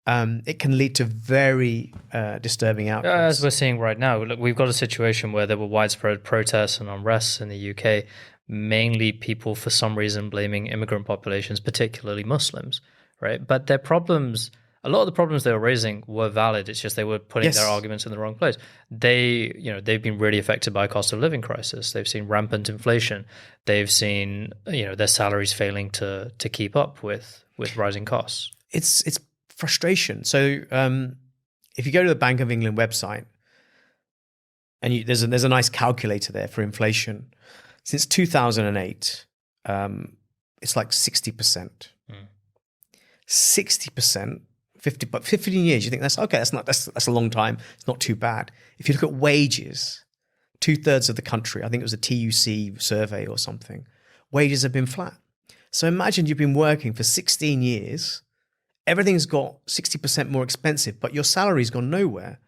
A: it can lead to very disturbing outcomes.
B: As we're seeing right now, look, we've got a situation where there were widespread protests and unrests in the UK, mainly people for some reason blaming immigrant populations, particularly Muslims, right? But their problems, a lot of the problems they were raising were valid. It's just they were putting their arguments in the wrong place. They've been really affected by a cost of living crisis. They've seen rampant inflation. They've seen, their salaries failing to keep up with rising costs.
A: It's frustration. So if you go to the Bank of England website and there's a nice calculator there for inflation. Since 2008, it's like 60%. 60%, 50, but 15 years, you think that's okay, that's a long time, it's not too bad. If you look at wages, 2/3 of the country, I think it was a TUC survey or something, wages have been flat. So imagine you've been working for 16 years, everything's got 60% more expensive, but your salary's gone nowhere.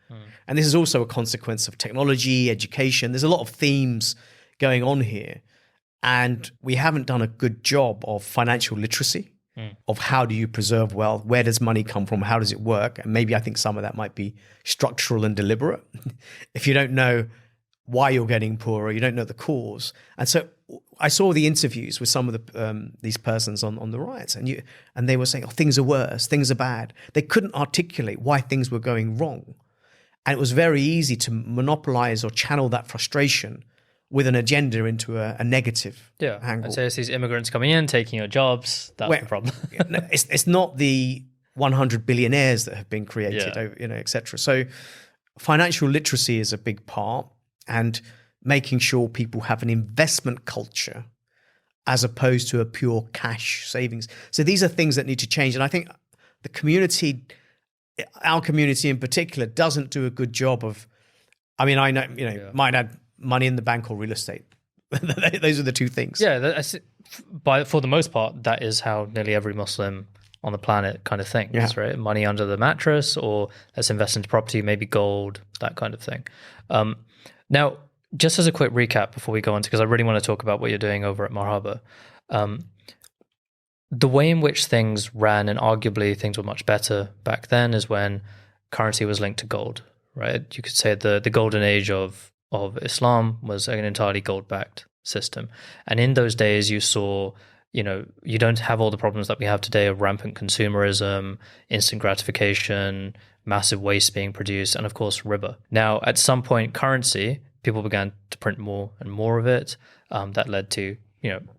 A: And this is also a consequence of technology, education. There's a lot of themes going on here. And we haven't done a good job of financial literacy, of how do you preserve wealth, where does money come from, how does it work? And maybe I think some of that might be structural and deliberate. If you don't know why you're getting poorer, you don't know the cause. And so I saw the interviews with some of these persons on the riots, and they were saying, oh, things are worse, things are bad. They couldn't articulate why things were going wrong. And it was very easy to monopolize or channel that frustration with an agenda into a negative angle.
B: I'd say it's these immigrants coming in, taking your jobs. That's the problem.
A: It's not the 100 billionaires that have been created, et cetera. So financial literacy is a big part, and making sure people have an investment culture as opposed to a pure cash savings. So these are things that need to change. And I think the community, our community in particular, doesn't do a good job of, I know, might add money in the bank or real estate. Those are the two things.
B: Yeah, for the most part, that is how nearly every Muslim on the planet kind of thinks, right? Money under the mattress, or let's invest into property, maybe gold, that kind of thing. Now, just as a quick recap before we go on, because I really want to talk about what you're doing over at Marhaba, the way in which things ran, and arguably things were much better back then, is when currency was linked to gold, right? You could say the golden age of Islam was an entirely gold-backed system. And in those days, you saw, you don't have all the problems that we have today of rampant consumerism, instant gratification, massive waste being produced, and of course, riba. Now, at some point, currency, people began to print more and more of it. That led to,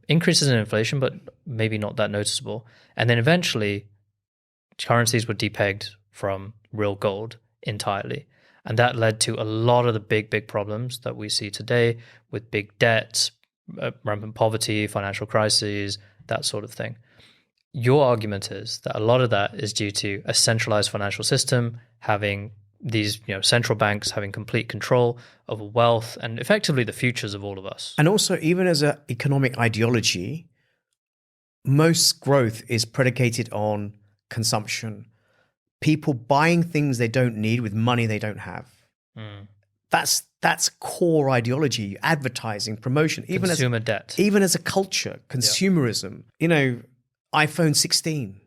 B: increases in inflation, but maybe not that noticeable. And then eventually, currencies were depegged from real gold entirely. And that led to a lot of the big problems that we see today with big debts, rampant poverty, financial crises, that sort of thing. Your argument is that a lot of that is due to a centralized financial system having these, central banks having complete control over wealth and effectively the futures of all of us.
A: And also, even as an economic ideology, most growth is predicated on consumption. People buying things they don't need with money they don't have. That's core ideology, advertising, promotion,
B: consumer debt.
A: Even as a culture, consumerism. iPhone 16.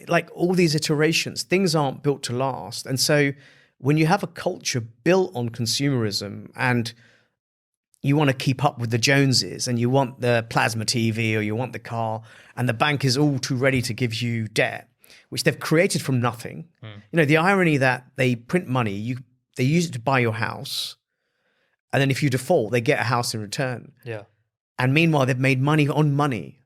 A: Like all these iterations, things aren't built to last. And so when you have a culture built on consumerism and you want to keep up with the Joneses and you want the plasma TV or you want the car, and the bank is all too ready to give you debt, which they've created from nothing. The irony that they print money, they use it to buy your house, and then if you default, they get a house in return.
B: Yeah.
A: And meanwhile, they've made money on money.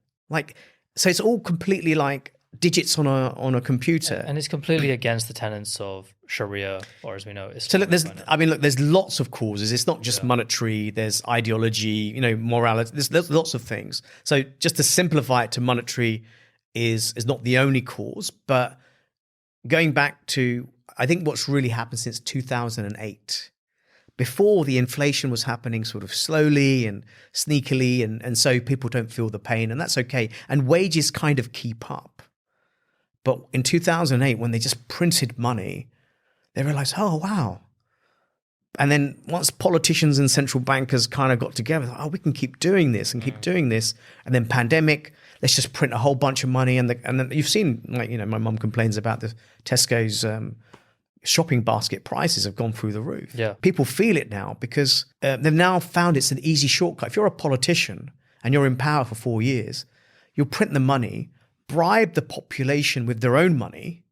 A: So it's all completely like digits on a computer.
B: And it's completely against the tenets of Sharia, or as we know, Islam.
A: So there's lots of causes. It's not just monetary. There's ideology, morality. There's lots of things. So just to simplify it to monetary is not the only cause. But going back to, I think what's really happened since 2008, before the inflation was happening sort of slowly and sneakily, and so people don't feel the pain, and that's okay. And wages kind of keep up. But in 2008, when they just printed money, they realized, oh, wow. And then once politicians and central bankers kind of got together, we can keep doing this and keep doing this. And then pandemic, let's just print a whole bunch of money. And then you've seen, my mum complains about the Tesco's shopping basket prices have gone through the roof.
B: Yeah.
A: People feel it now because they've now found it's an easy shortcut. If you're a politician and you're in power for 4 years, you'll print the money, bribe the population with their own money,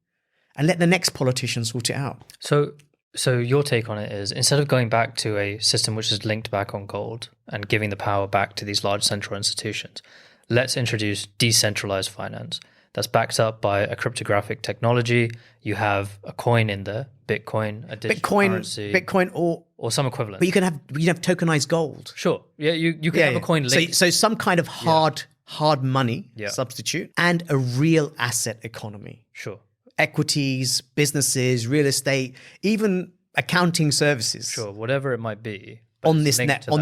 A: and let the next politician sort it out.
B: So your take on it is, instead of going back to a system which is linked back on gold and giving the power back to these large central institutions, let's introduce decentralized finance that's backed up by a cryptographic technology. You have a coin in there, Bitcoin, a digital currency.
A: Bitcoin or
B: or some equivalent.
A: But you can have tokenized gold.
B: Sure. Yeah, you can have a coin linked.
A: So some kind of hard money substitute and a real asset economy.
B: Sure.
A: Equities, businesses, real estate, even accounting services.
B: Sure, whatever it might be.
A: On this network.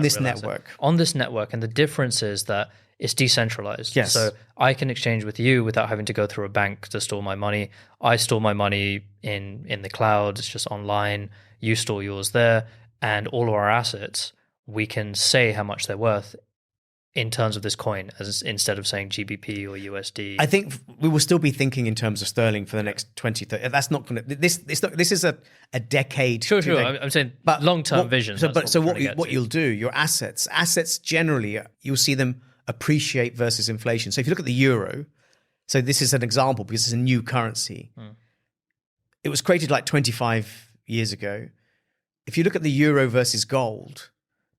B: On this network. And the difference is that it's decentralized.
A: Yes.
B: So I can exchange with you without having to go through a bank to store my money. I store my money in the cloud. It's just online. You store yours there. And all of our assets, we can say how much they're worth in terms of this coin, as instead of saying GBP or USD.
A: I think we will still be thinking in terms of sterling for the next 20, 30. That's not going to. This is a decade.
B: Sure. I'm saying, but long-term vision.
A: So what you'll do, your assets generally, you'll see them appreciate versus inflation. So if you look at the euro, so this is an example because it's a new currency. It was created like 25 years ago. If you look at the euro versus gold,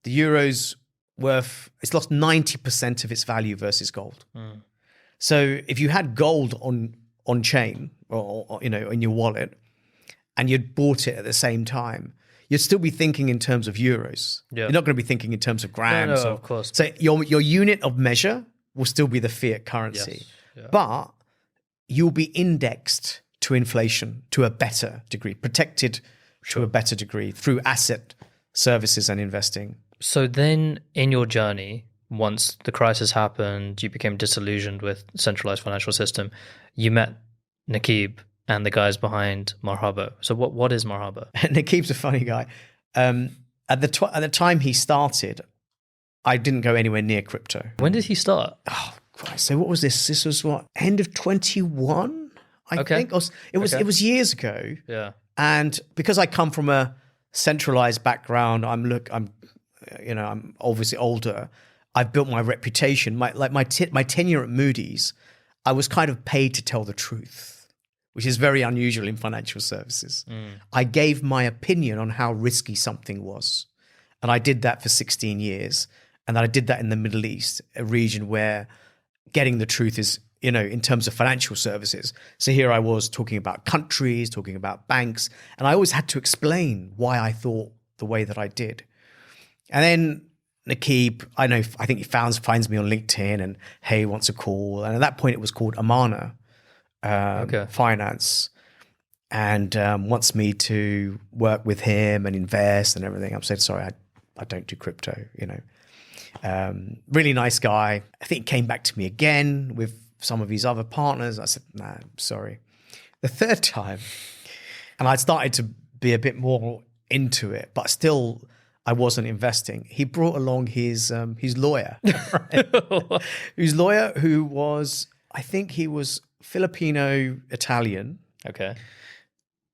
A: the euro's it's lost 90% of its value versus gold. So if you had gold on chain or in your wallet and you'd bought it at the same time, you'd still be thinking in terms of euros. You're not going to be thinking in terms of grams.
B: No, of course.
A: So your unit of measure will still be the fiat currency, but you'll be indexed to inflation to a better degree, protected to a better degree through asset services and investing.
B: So then in your journey, once the crisis happened, you became disillusioned with centralized financial system, you met Nakeeb and the guys behind Marhaba. So what is Marhaba?
A: Nakeeb's a funny guy. At the time he started, I didn't go anywhere near crypto.
B: When did he start?
A: Oh, Christ. So what was this? This was what? End of 21, I think. It was years ago.
B: Yeah.
A: And because I come from a centralized background, I'm obviously older. I've built my reputation. My tenure at Moody's, I was kind of paid to tell the truth, which is very unusual in financial services. I gave my opinion on how risky something was. And I did that for 16 years. And I did that in the Middle East, a region where getting the truth is, in terms of financial services. So here I was talking about countries, talking about banks, and I always had to explain why I thought the way that I did. And then Nakeeb, I think he finds me on LinkedIn and, hey, wants a call. And at that point, it was called Amana Finance, and wants me to work with him and invest and everything. I'm saying, sorry, I don't do crypto, Really nice guy. I think he came back to me again with some of his other partners. I said, nah, sorry. The third time, and I started to be a bit more into it, but still I wasn't investing. He brought along his lawyer, his lawyer who was, I think he was Filipino Italian,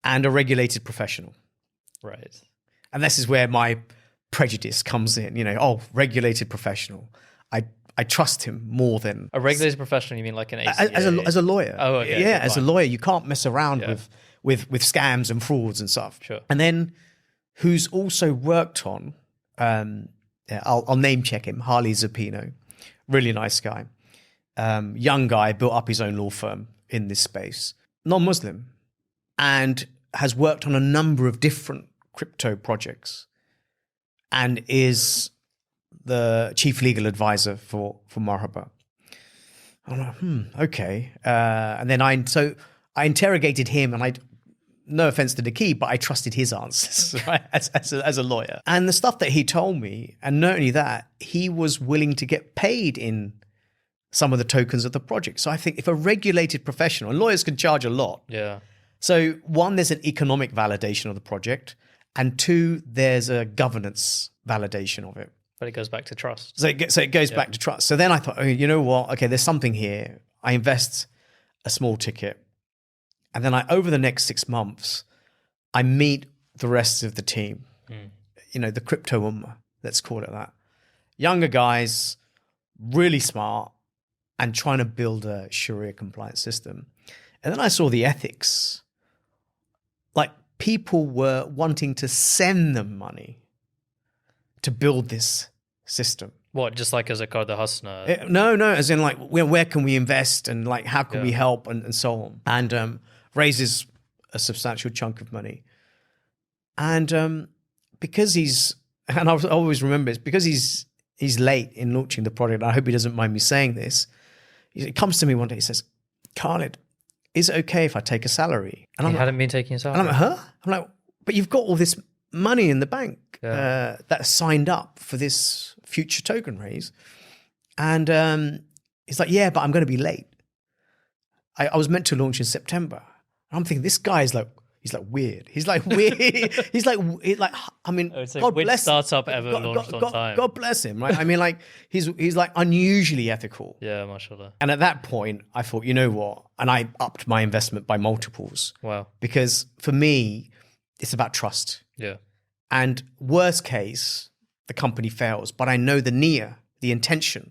A: and a regulated professional,
B: right?
A: And this is where my prejudice comes in. Regulated professional. I trust him more than
B: a regulated professional. You mean like an ACA?
A: As a lawyer?
B: Oh, okay. Yeah,
A: as a lawyer, you can't mess around with scams and frauds and stuff.
B: Sure.
A: And then who's also worked on, I'll name check him, Harley Zappino, really nice guy, young guy, built up his own law firm in this space, non-Muslim, and has worked on a number of different crypto projects, and is the chief legal advisor for Marhaba. I'm like, okay. And then I interrogated him, and no offense to Nakeeb, but I trusted his answers, right, as a lawyer. And the stuff that he told me, and not only that, he was willing to get paid in some of the tokens of the project. So I think if a regulated professional, and lawyers can charge a lot.
B: Yeah.
A: So one, there's an economic validation of the project, and two, there's a governance validation of it.
B: But it goes back to trust.
A: So it goes back to trust. So then I thought, you know what? Okay, there's something here. I invest a small ticket. And then over the next 6 months, I meet the rest of the team, the crypto ummah, let's call it that. Younger guys, really smart, and trying to build a Sharia-compliant system. And then I saw the ethics. Like, people were wanting to send them money to build this system.
B: What, just like as a Qard Hasna?
A: No, as in like, where can we invest, and like, how can we help, and so on. And raises a substantial chunk of money. And because and I always remember, it's because he's late in launching the product. I hope he doesn't mind me saying this. He comes to me one day, he says, Khaled, is it okay if I take a salary? And
B: he hadn't been taking a salary.
A: And I'm like, huh? I'm like, but you've got all this money in the bank that signed up for this future token raise. And he's like, yeah, but I'm going to be late. I was meant to launch in September. And I'm thinking, this guy is like, he's like weird. He's like weird. he's like, I mean,
B: God bless startup ever launched on time.
A: God bless him, right? I mean, like he's like unusually ethical.
B: Yeah, mashallah.
A: And at that point, I thought, you know what? And I upped my investment by multiples.
B: Wow.
A: Because for me, it's about trust.
B: Yeah.
A: And worst case, the company fails, but I know the intention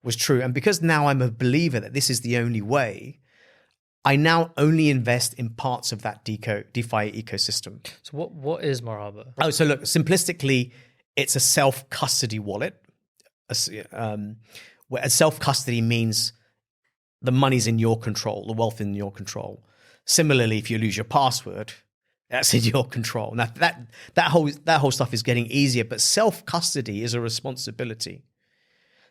A: was true. And because now I'm a believer that this is the only way, I now only invest in parts of that DeFi ecosystem.
B: So what is Marhaba?
A: Oh, so look, simplistically, it's a self-custody wallet. Where a self-custody means the money's in your control, the wealth in your control. Similarly, if you lose your password, that's in your control. Now that whole stuff is getting easier, but self-custody is a responsibility.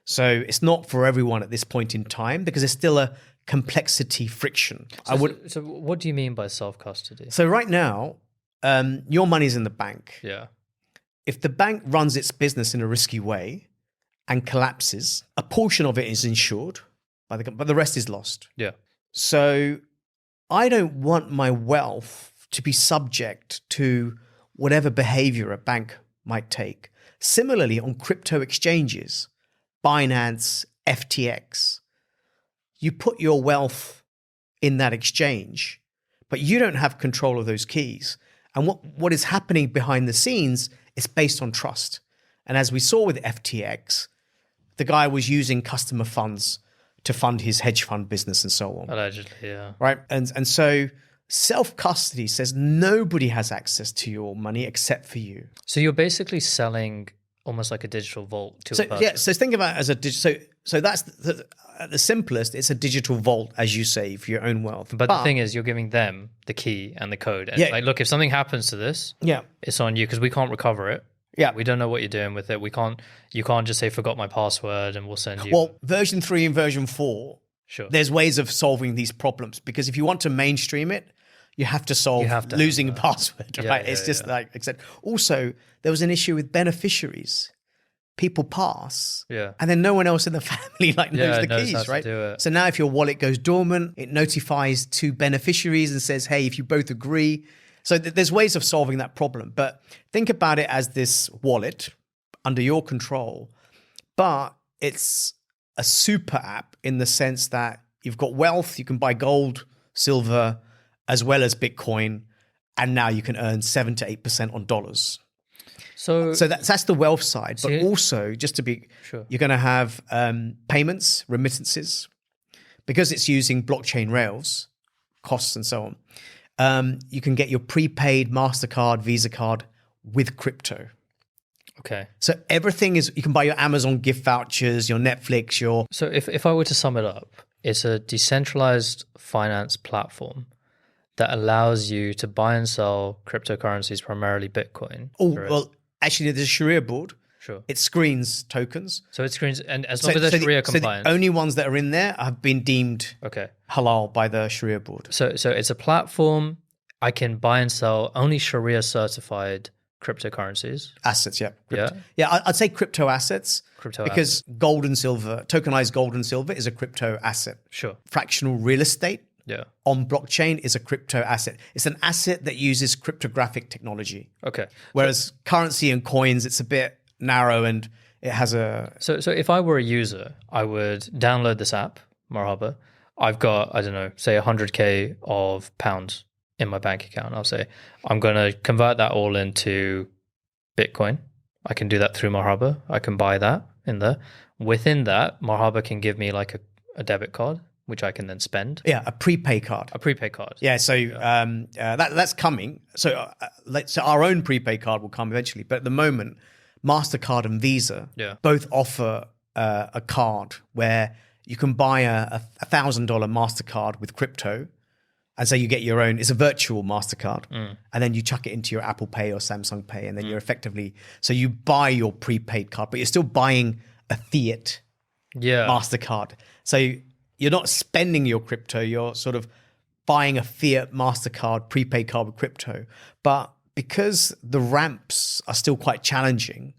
A: So it's not for everyone at this point in time because there's still a complexity friction.
B: So what do you mean by self-custody?
A: So right now, your money's in the bank.
B: Yeah.
A: If the bank runs its business in a risky way and collapses, a portion of it is insured, but the rest is lost.
B: Yeah.
A: So I don't want my wealth to be subject to whatever behavior a bank might take. Similarly, on crypto exchanges, Binance, FTX, you put your wealth in that exchange, but you don't have control of those keys. And what is happening behind the scenes is based on trust. And as we saw with FTX, the guy was using customer funds to fund his hedge fund business and so on.
B: Allegedly, yeah.
A: Right? And so self-custody says nobody has access to your money except for you.
B: So you're basically selling almost like a digital vault to a person.
A: Yeah, so think about it as a digital. So that's at the simplest. It's a digital vault, as you say, for your own wealth.
B: But the thing is, you're giving them the key and the code. And like, look, if something happens to this, it's on you because we can't recover it.
A: Yeah,
B: we don't know what you're doing with it. You can't just say forgot my password and we'll send you.
A: Well, version 3 and version 4.
B: Sure.
A: There's ways of solving these problems because if you want to mainstream it, you have to solve losing a password, right? It's just like, except also there was an issue with beneficiaries. People pass, and then no one else in the family knows the keys, right? So now if your wallet goes dormant, it notifies 2 beneficiaries and says, hey, if you both agree. So there's ways of solving that problem. But think about it as this wallet under your control, but it's a super app in the sense that you've got wealth, you can buy gold, silver, as well as Bitcoin, and now you can earn 7 to 8% on dollars. So that's the wealth side, but also just to be sure, you're going to have payments, remittances, because it's using blockchain rails, costs and so on. You can get your prepaid MasterCard, Visa card with crypto.
B: Okay.
A: So everything is, you can buy your Amazon gift vouchers, your Netflix, your...
B: So if I were to sum it up, it's a decentralized finance platform that allows you to buy and sell cryptocurrencies, primarily Bitcoin.
A: Oh, well, actually, there's a Sharia board.
B: Sure.
A: It screens tokens.
B: So it screens, and as long as they're Sharia-compliant.
A: So the only ones that are in there have been deemed halal by the Sharia board.
B: So it's a platform. I can buy and sell only Sharia-certified cryptocurrencies.
A: Assets, yeah. I'd say crypto assets. Because gold and silver, tokenized gold and silver is a crypto asset.
B: Sure.
A: Fractional real estate on blockchain is a crypto asset. It's an asset that uses cryptographic technology.
B: Okay.
A: Whereas currency and coins, it's a bit narrow and it has a...
B: So if I were a user, I would download this app, Marhaba. I've got, I don't know, say 100K of pounds in my bank account. I'll say, I'm going to convert that all into Bitcoin. I can do that through Marhaba. I can buy that in there. Within that, Marhaba can give me like a debit card, which I can then spend.
A: Yeah, a prepay card.
B: A prepay card.
A: Yeah, so that's coming. So our own prepay card will come eventually. But at the moment, MasterCard and Visa both offer a card where you can buy a $1,000 MasterCard with crypto And so you get your own, it's a virtual MasterCard. And then you chuck it into your Apple Pay or Samsung Pay. And then you're effectively, so you buy your prepaid card, but you're still buying a fiat MasterCard. So you're not spending your crypto, you're sort of buying a fiat MasterCard prepaid card with crypto. But because the ramps are still quite challenging,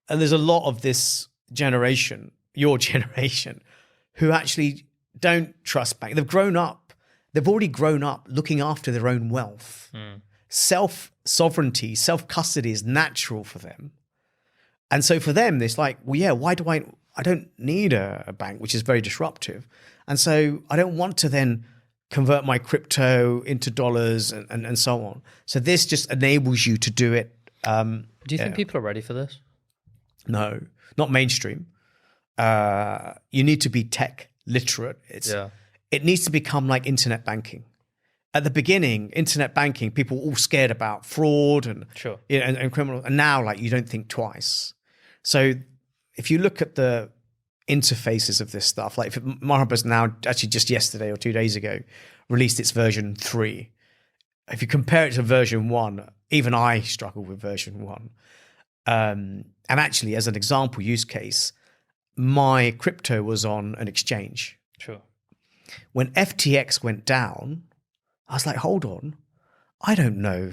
A: and there's a lot of this generation, your generation, who actually don't trust banks. They've already grown up looking after their own wealth. Self-sovereignty, self-custody is natural for them. And so for them, it's like, well, yeah, why do I don't need a bank, which is very disruptive. And so I don't want to then convert my crypto into dollars and so on. So this just enables you to do it.
B: Do you think people are ready for this?
A: No, not mainstream. You need to be tech literate. It needs to become like internet banking. At the beginning, internet banking, people were all scared about fraud and criminal. And now, like, you don't think twice. So if you look at the interfaces of this stuff, like Marhaba's now, actually just yesterday or 2 days ago, released its version 3. If you compare it to version 1, even I struggle with version 1. And actually, as an example use case, my crypto was on an exchange. When FTX went down, I was like, hold on, I don't know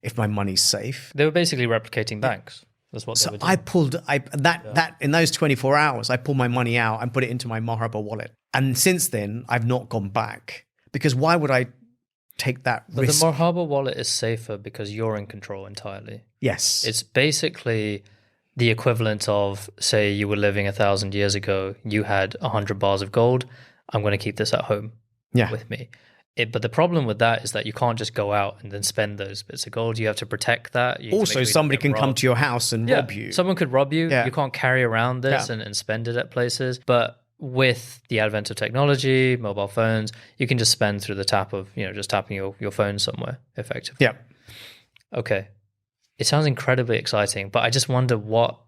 A: if my money's safe.
B: They were basically replicating banks. That's what they were doing.
A: I pulled that in those 24 hours, I pulled my money out and put it into my Marhaba wallet. And since then, I've not gone back, because why would I take that risk?
B: But the Marhaba wallet is safer because you're in control entirely.
A: Yes.
B: It's basically the equivalent of, say you were living 1,000 years ago, you had 100 bars of gold. I'm going to keep this at home with me. But the problem with that is that you can't just go out and then spend those bits of gold. You have to protect that.
A: Also, somebody can come to your house and rob you.
B: Someone could rob you. You can't carry around this and spend it at places. But with the advent of technology, mobile phones, you can just spend through the tap of, just tapping your phone somewhere effectively. Okay. It sounds incredibly exciting, but I just wonder what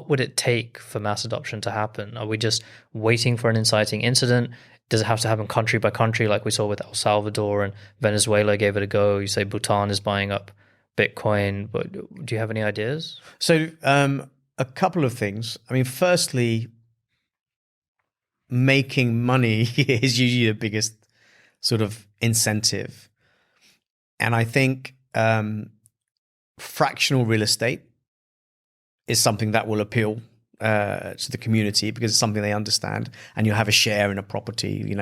B: would it take for mass adoption to happen? Are we just waiting for an inciting incident? Does it have to happen country by country, like we saw with El Salvador and Venezuela gave it a go? You say Bhutan is buying up Bitcoin, but do you have any ideas?
A: So a couple of things. I mean, firstly, making money is usually the biggest sort of incentive. And I think fractional real estate is something that will appeal to the community, because it's something they understand, and you'll have a share in a property,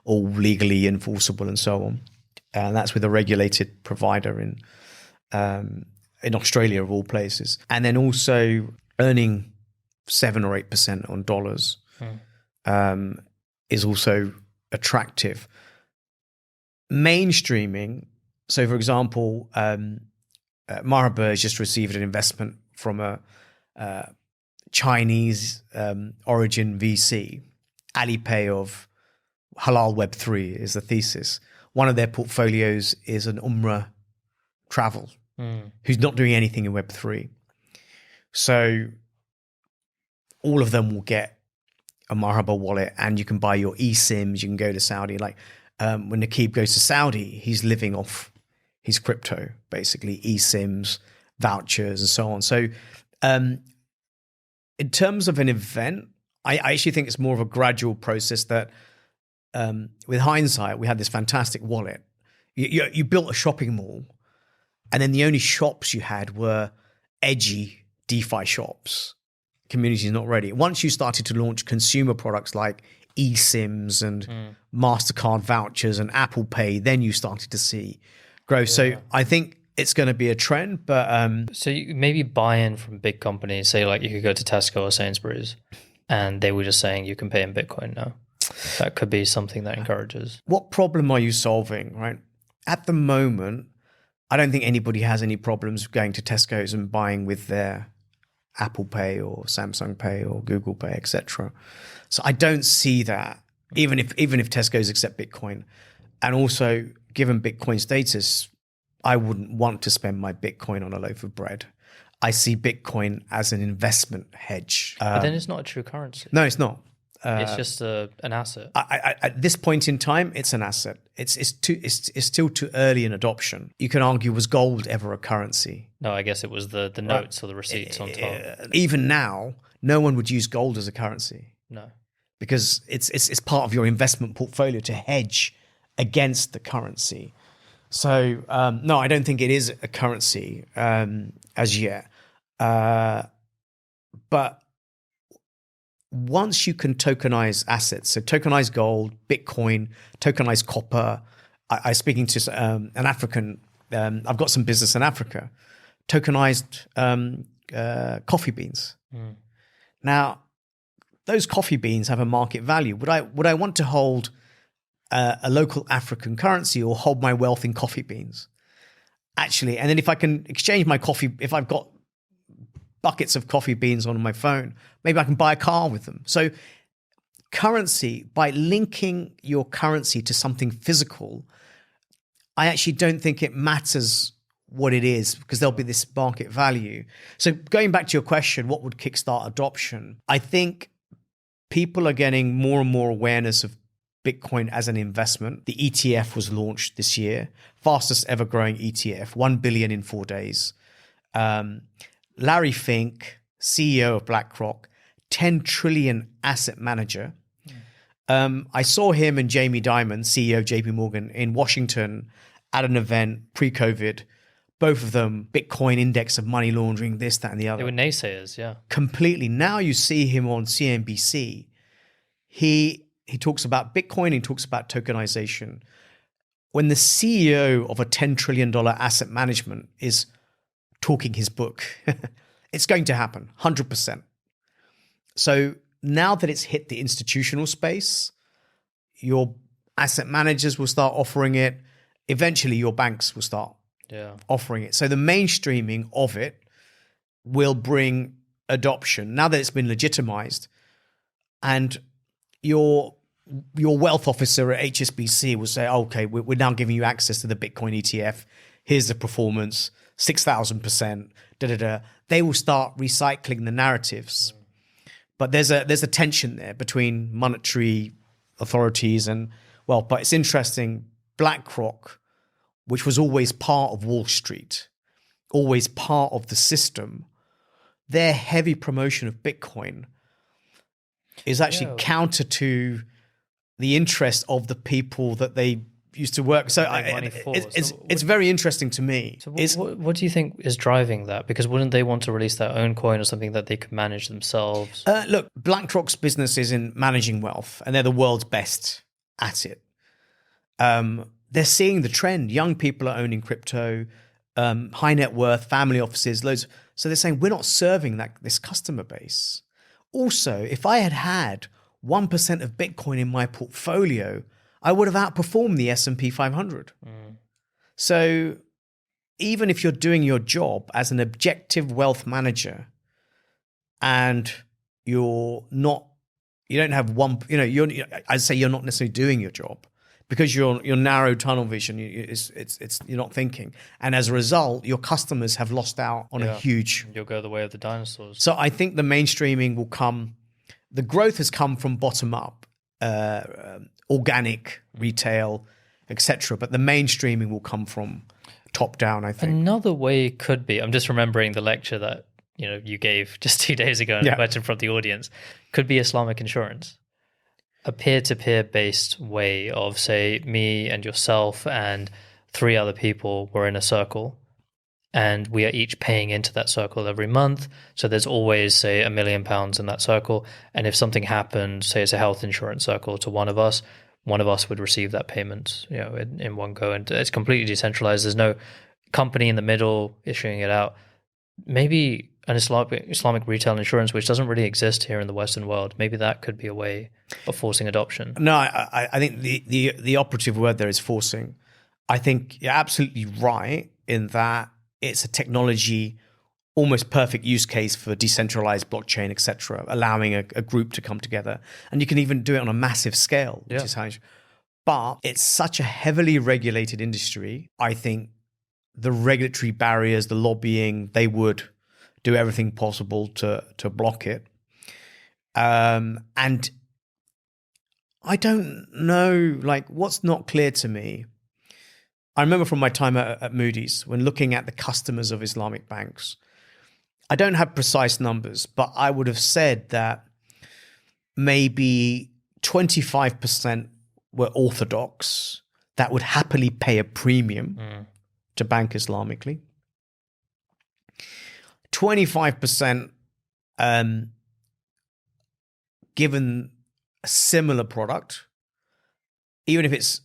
A: all legally enforceable and so on. And that's with a regulated provider in Australia, of all places. And then also earning 7 or 8% on dollars is also attractive. Mainstreaming. So, for example, Marhaba has just received an investment from a Chinese origin VC. Alipay of halal Web3 is the thesis. One of their portfolios is an Umrah travel who's not doing anything in Web3. So all of them will get a Marhaba wallet, and you can buy your eSIMs. You can go to Saudi. Like when Areeb goes to Saudi, he's living off his crypto, basically eSIMs, vouchers, and so on. So in terms of an event, I actually think it's more of a gradual process that with hindsight, we had this fantastic wallet. You built a shopping mall, and then the only shops you had were edgy DeFi shops. Community is not ready. Once you started to launch consumer products like eSIMs and MasterCard vouchers and Apple Pay, then you started to see growth. So I think it's going to be a trend, but
B: so you maybe buy in from big companies, say like you could go to Tesco or Sainsbury's, and they were just saying you can pay in Bitcoin now. That could be something that encourages.
A: What problem are you solving, right? At the moment, I don't think anybody has any problems going to Tesco's and buying with their Apple Pay or Samsung Pay or Google Pay, etc. So I don't see that, even if Tesco's accept Bitcoin. And also, given Bitcoin status, I wouldn't want to spend my Bitcoin on a loaf of bread. I see Bitcoin as an investment hedge.
B: But then it's not a true currency.
A: No, it's not.
B: It's just an asset.
A: At this point in time, it's an asset. It's still too early in adoption. You can argue, was gold ever a currency?
B: No, I guess it was the notes or the receipts on top.
A: Even now, no one would use gold as a currency.
B: No,
A: because it's part of your investment portfolio to hedge against the currency. So no, I don't think it is a currency as yet. But once you can tokenize assets, so tokenize gold, Bitcoin, tokenize copper. I was speaking to an African. I've got some business in Africa. Tokenized coffee beans. Now, those coffee beans have a market value. Would I want to hold a local African currency or hold my wealth in coffee beans? Actually, and then if I can exchange my coffee, if I've got buckets of coffee beans on my phone, maybe I can buy a car with them. So currency, by linking your currency to something physical, I actually don't think it matters what it is because there'll be this market value. So going back to your question, what would kickstart adoption? I think people are getting more and more awareness of Bitcoin as an investment. The ETF was launched this year, fastest ever growing ETF, 1 billion in 4 days. Larry Fink, CEO of BlackRock, 10 trillion asset manager. I saw him and Jamie Dimon, CEO of JP Morgan, in Washington at an event pre-COVID. Both of them, Bitcoin index of money laundering, this, that, and the other.
B: They were naysayers, yeah.
A: Completely. Now you see him on CNBC. He talks about Bitcoin, he talks about tokenization. When the CEO of a $10 trillion asset management is talking his book, it's going to happen, 100%. So now that it's hit the institutional space, your asset managers will start offering it. Eventually, your banks will start offering it. So the mainstreaming of it will bring adoption now that it's been legitimized. And your wealth officer at HSBC will say, okay, we're now giving you access to the Bitcoin ETF. Here's the performance, 6,000%, da-da-da. They will start recycling the narratives. But there's a tension there between monetary authorities and, well, but it's interesting, BlackRock, which was always part of Wall Street, always part of the system, their heavy promotion of Bitcoin is actually counter to the interest of the people that they used to work. So it's very interesting to me.
B: So what do you think is driving that? Because wouldn't they want to release their own coin or something that they could manage themselves?
A: Look, BlackRock's business is in managing wealth, and they're the world's best at it. They're seeing the trend. Young people are owning crypto, high net worth, family offices, loads. So they're saying we're not serving this customer base. Also, if I had 1% of Bitcoin in my portfolio, I would have outperformed the S&P 500. So even if you're doing your job as an objective wealth manager and you don't have one, I'd say you're not necessarily doing your job because your narrow tunnel vision, you're not thinking. And as a result, your customers have lost out on a huge...
B: You'll go the way of the dinosaurs.
A: So I think the mainstreaming will come... The growth has come from bottom up, organic, retail, etc. But the mainstreaming will come from top down, I think.
B: Another way could be, I'm just remembering the lecture that you gave just 2 days ago and a question from the audience, could be Islamic insurance. A peer-to-peer based way of, say, me and yourself and 3 other people were in a circle and we are each paying into that circle every month. So there's always, say, £1 million in that circle. And if something happened, say it's a health insurance circle to one of us would receive that payment, in one go. And it's completely decentralized. There's no company in the middle issuing it out. Maybe an Islamic retail insurance, which doesn't really exist here in the Western world, maybe that could be a way of forcing adoption.
A: No, I think the operative word there is forcing. I think you're absolutely right in that it's a technology, almost perfect use case for decentralized blockchain, etc., allowing a group to come together. And you can even do it on a massive scale, which is how. But it's such a heavily regulated industry. I think the regulatory barriers, the lobbying, they would do everything possible to block it. And I don't know, like what's not clear to me. I remember from my time at Moody's, when looking at the customers of Islamic banks, I don't have precise numbers, but I would have said that maybe 25% were orthodox that would happily pay a premium to bank Islamically. 25% given a similar product, even if it's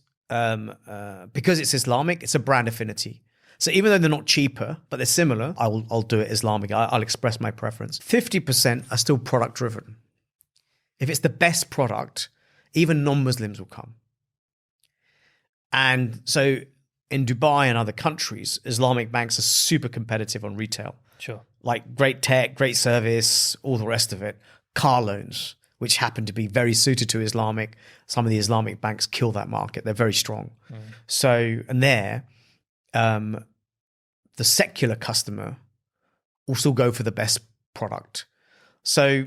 A: because it's Islamic, it's a brand affinity. So even though they're not cheaper, but they're similar, I'll do it Islamic. I'll express my preference. 50% are still product driven. If it's the best product, even non-Muslims will come. And so in Dubai and other countries, Islamic banks are super competitive on retail.
B: Sure.
A: Like great tech, great service, all the rest of it. Car loans, which happen to be very suited to Islamic. Some of the Islamic banks kill that market. They're very strong. So, and there, the secular customer will still go for the best product. So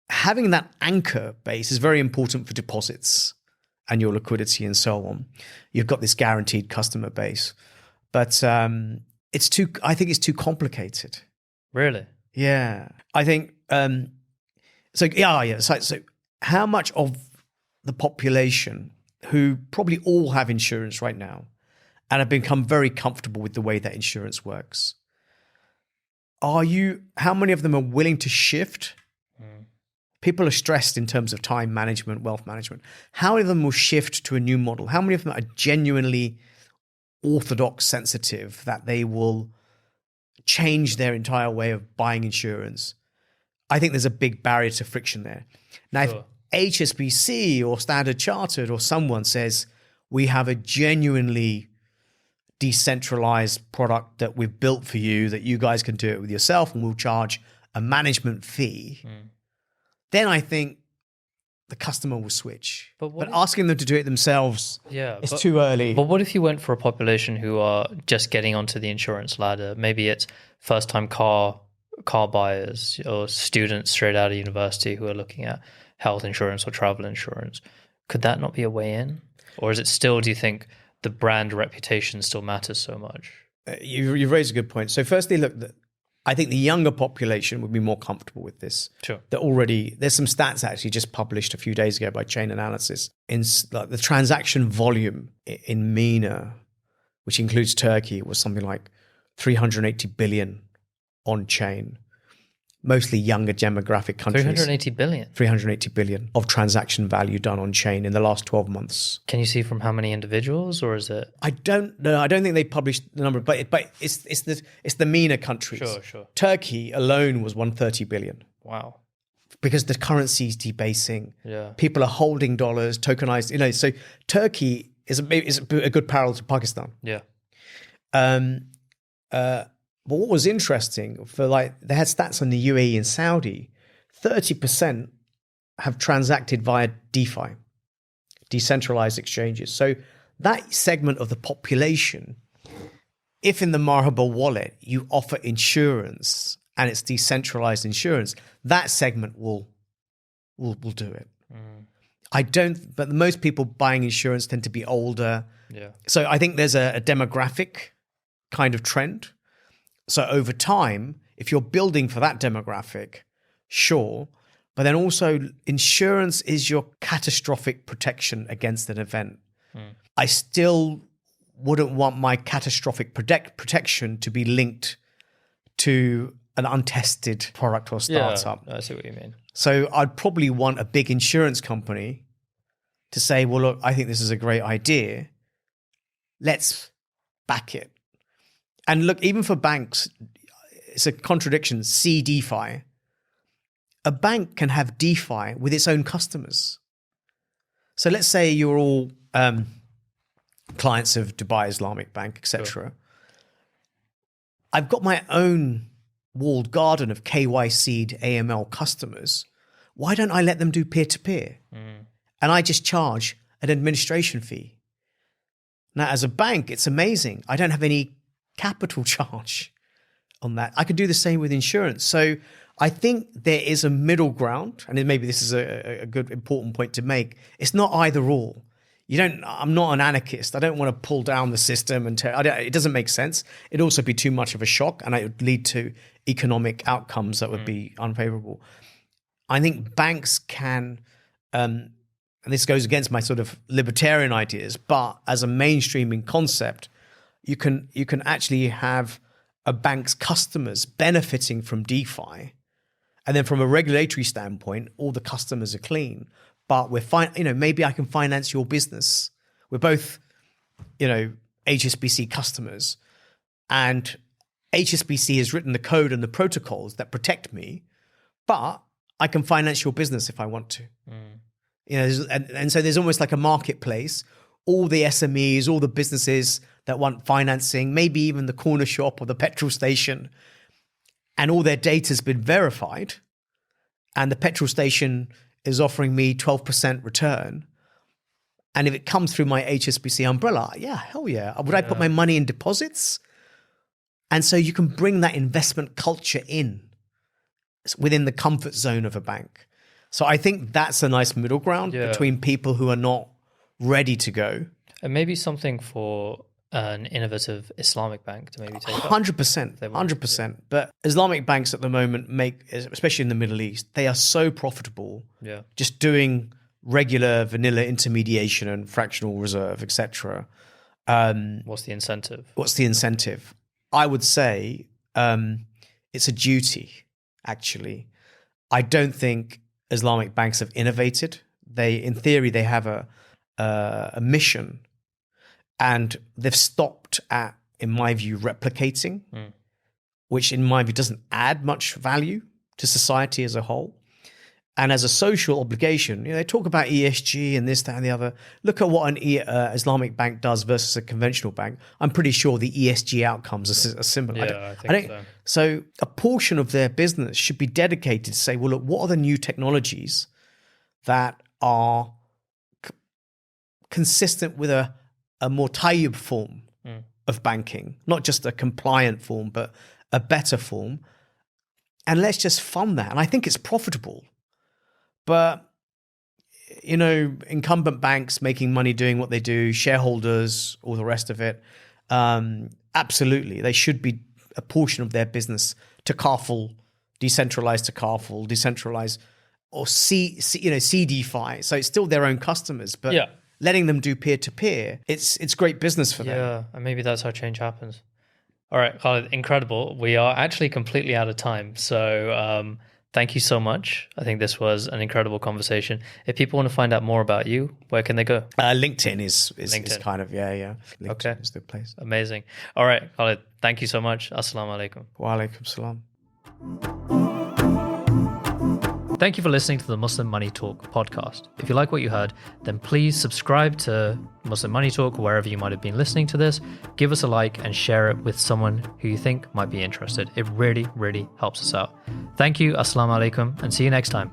A: having that anchor base is very important for deposits and your liquidity and so on. You've got this guaranteed customer base. But I think it's too complicated.
B: Really?
A: Yeah. I think, so how much of the population who probably all have insurance right now and have become very comfortable with the way that insurance works, how many of them are willing to shift? People are stressed in terms of time management, wealth management. How many of them will shift to a new model? How many of them are genuinely orthodox sensitive that they will change their entire way of buying insurance? I think there's a big barrier to friction there. Now,
B: Sure.
A: if HSBC or Standard Chartered or someone says, we have a genuinely decentralized product that we've built for you, that you guys can do it with yourself and we'll charge a management fee, then I think the customer will switch. But asking them to do it themselves, it's too early.
B: But what if you went for a population who are just getting onto the insurance ladder? Maybe it's first-time car buyers or students straight out of university who are looking at health insurance or travel insurance. Could that not be a way in? Or is it still, do you think, the brand reputation still matters so much?
A: You've raised a good point. So firstly, look, I think the younger population would be more comfortable with this.
B: Sure.
A: There's some stats actually just published a few days ago by Chain Analysis. In like the transaction volume in MENA, which includes Turkey, was something like 380 billion on chain. Mostly younger demographic countries.
B: 380 billion?
A: 380 billion of transaction value done on chain in the last 12 months.
B: Can you see from how many individuals, or is it?
A: I don't know. I don't think they published the number, but it's the MENA countries.
B: Sure.
A: Turkey alone was 130 billion.
B: Wow.
A: Because the currency is debasing.
B: Yeah.
A: People are holding dollars, tokenized. So Turkey is a good parallel to Pakistan.
B: Yeah.
A: But what was interesting, they had stats on the UAE and Saudi, 30% have transacted via DeFi, decentralized exchanges. So that segment of the population, if in the Marhaba wallet you offer insurance and it's decentralized insurance, that segment will do it. But most people buying insurance tend to be older.
B: Yeah.
A: So I think there's a demographic kind of trend. So over time, if you're building for that demographic, sure, but then also insurance is your catastrophic protection against an event. I still wouldn't want my catastrophic protection to be linked to an untested product or startup.
B: Yeah, I see what you mean.
A: So I'd probably want a big insurance company to say, well, look, I think this is a great idea. Let's back it. And look, even for banks, it's a contradiction. See DeFi. A bank can have DeFi with its own customers. So let's say you're all clients of Dubai Islamic Bank, etc. Sure. I've got my own walled garden of KYC'd AML customers. Why don't I let them do peer-to-peer? And I just charge an administration fee. Now, as a bank, it's amazing. I don't have any capital charge on that. I could do the same with insurance. So I think there is a middle ground, and maybe this is a good, important point to make. It's not either or. I'm not an anarchist. I don't want to pull down the system it doesn't make sense. It'd also be too much of a shock, and it would lead to economic outcomes that would be unfavorable. I think banks can, and this goes against my sort of libertarian ideas, but as a mainstreaming concept, you can actually have a bank's customers benefiting from DeFi. And then from a regulatory standpoint, all the customers are clean, but we're fine. Maybe I can finance your business. We're both, HSBC customers, and HSBC has written the code and the protocols that protect me, but I can finance your business if I want to. And so there's almost like a marketplace. All the SMEs, all the businesses that want financing, maybe even the corner shop or the petrol station, and all their data's been verified, and the petrol station is offering me 12% return. And if it comes through my HSBC umbrella, yeah, hell yeah. Would I put my money in deposits? And so you can bring that investment culture in within the comfort zone of a bank. So I think that's a nice middle ground between people who are not ready to go.
B: And maybe something for an innovative Islamic bank to maybe take
A: 100%, 100%. But Islamic banks at the moment especially in the Middle East, they are so profitable.
B: Yeah.
A: Just doing regular vanilla intermediation and fractional reserve, etc.
B: What's the incentive?
A: I would say it's a duty, actually. I don't think Islamic banks have innovated. In theory, they have a mission, and they've stopped at, in my view, replicating, which in my view doesn't add much value to society as a whole. And as a social obligation, they talk about ESG and this, that, and the other. Look at what an Islamic bank does versus a conventional bank. I'm pretty sure the ESG outcomes are similar.
B: Yeah, I think so.
A: So a portion of their business should be dedicated to say, well, look, what are the new technologies that are consistent with a more tayyib form of banking, not just a compliant form, but a better form. And let's just fund that. And I think it's profitable. But, incumbent banks making money doing what they do, shareholders, all the rest of it, absolutely. They should be a portion of their business decentralized, or CDFI. So it's still their own customers, but letting them do peer-to-peer, it's great business for them.
B: Yeah, and maybe that's how change happens. All right, Khaled, incredible. We are actually completely out of time. So thank you so much. I think this was an incredible conversation. If people want to find out more about you, where can they go?
A: LinkedIn is kind of, LinkedIn is the place.
B: Amazing. All right, Khaled, thank you so much. Assalamu alaikum.
A: Wa alaikum salam.
B: Thank you for listening to the Muslim Money Talk podcast. If you like what you heard, then please subscribe to Muslim Money Talk wherever you might have been listening to this. Give us a like and share it with someone who you think might be interested. It really, really helps us out. Thank you. Assalamu alaikum, and see you next time.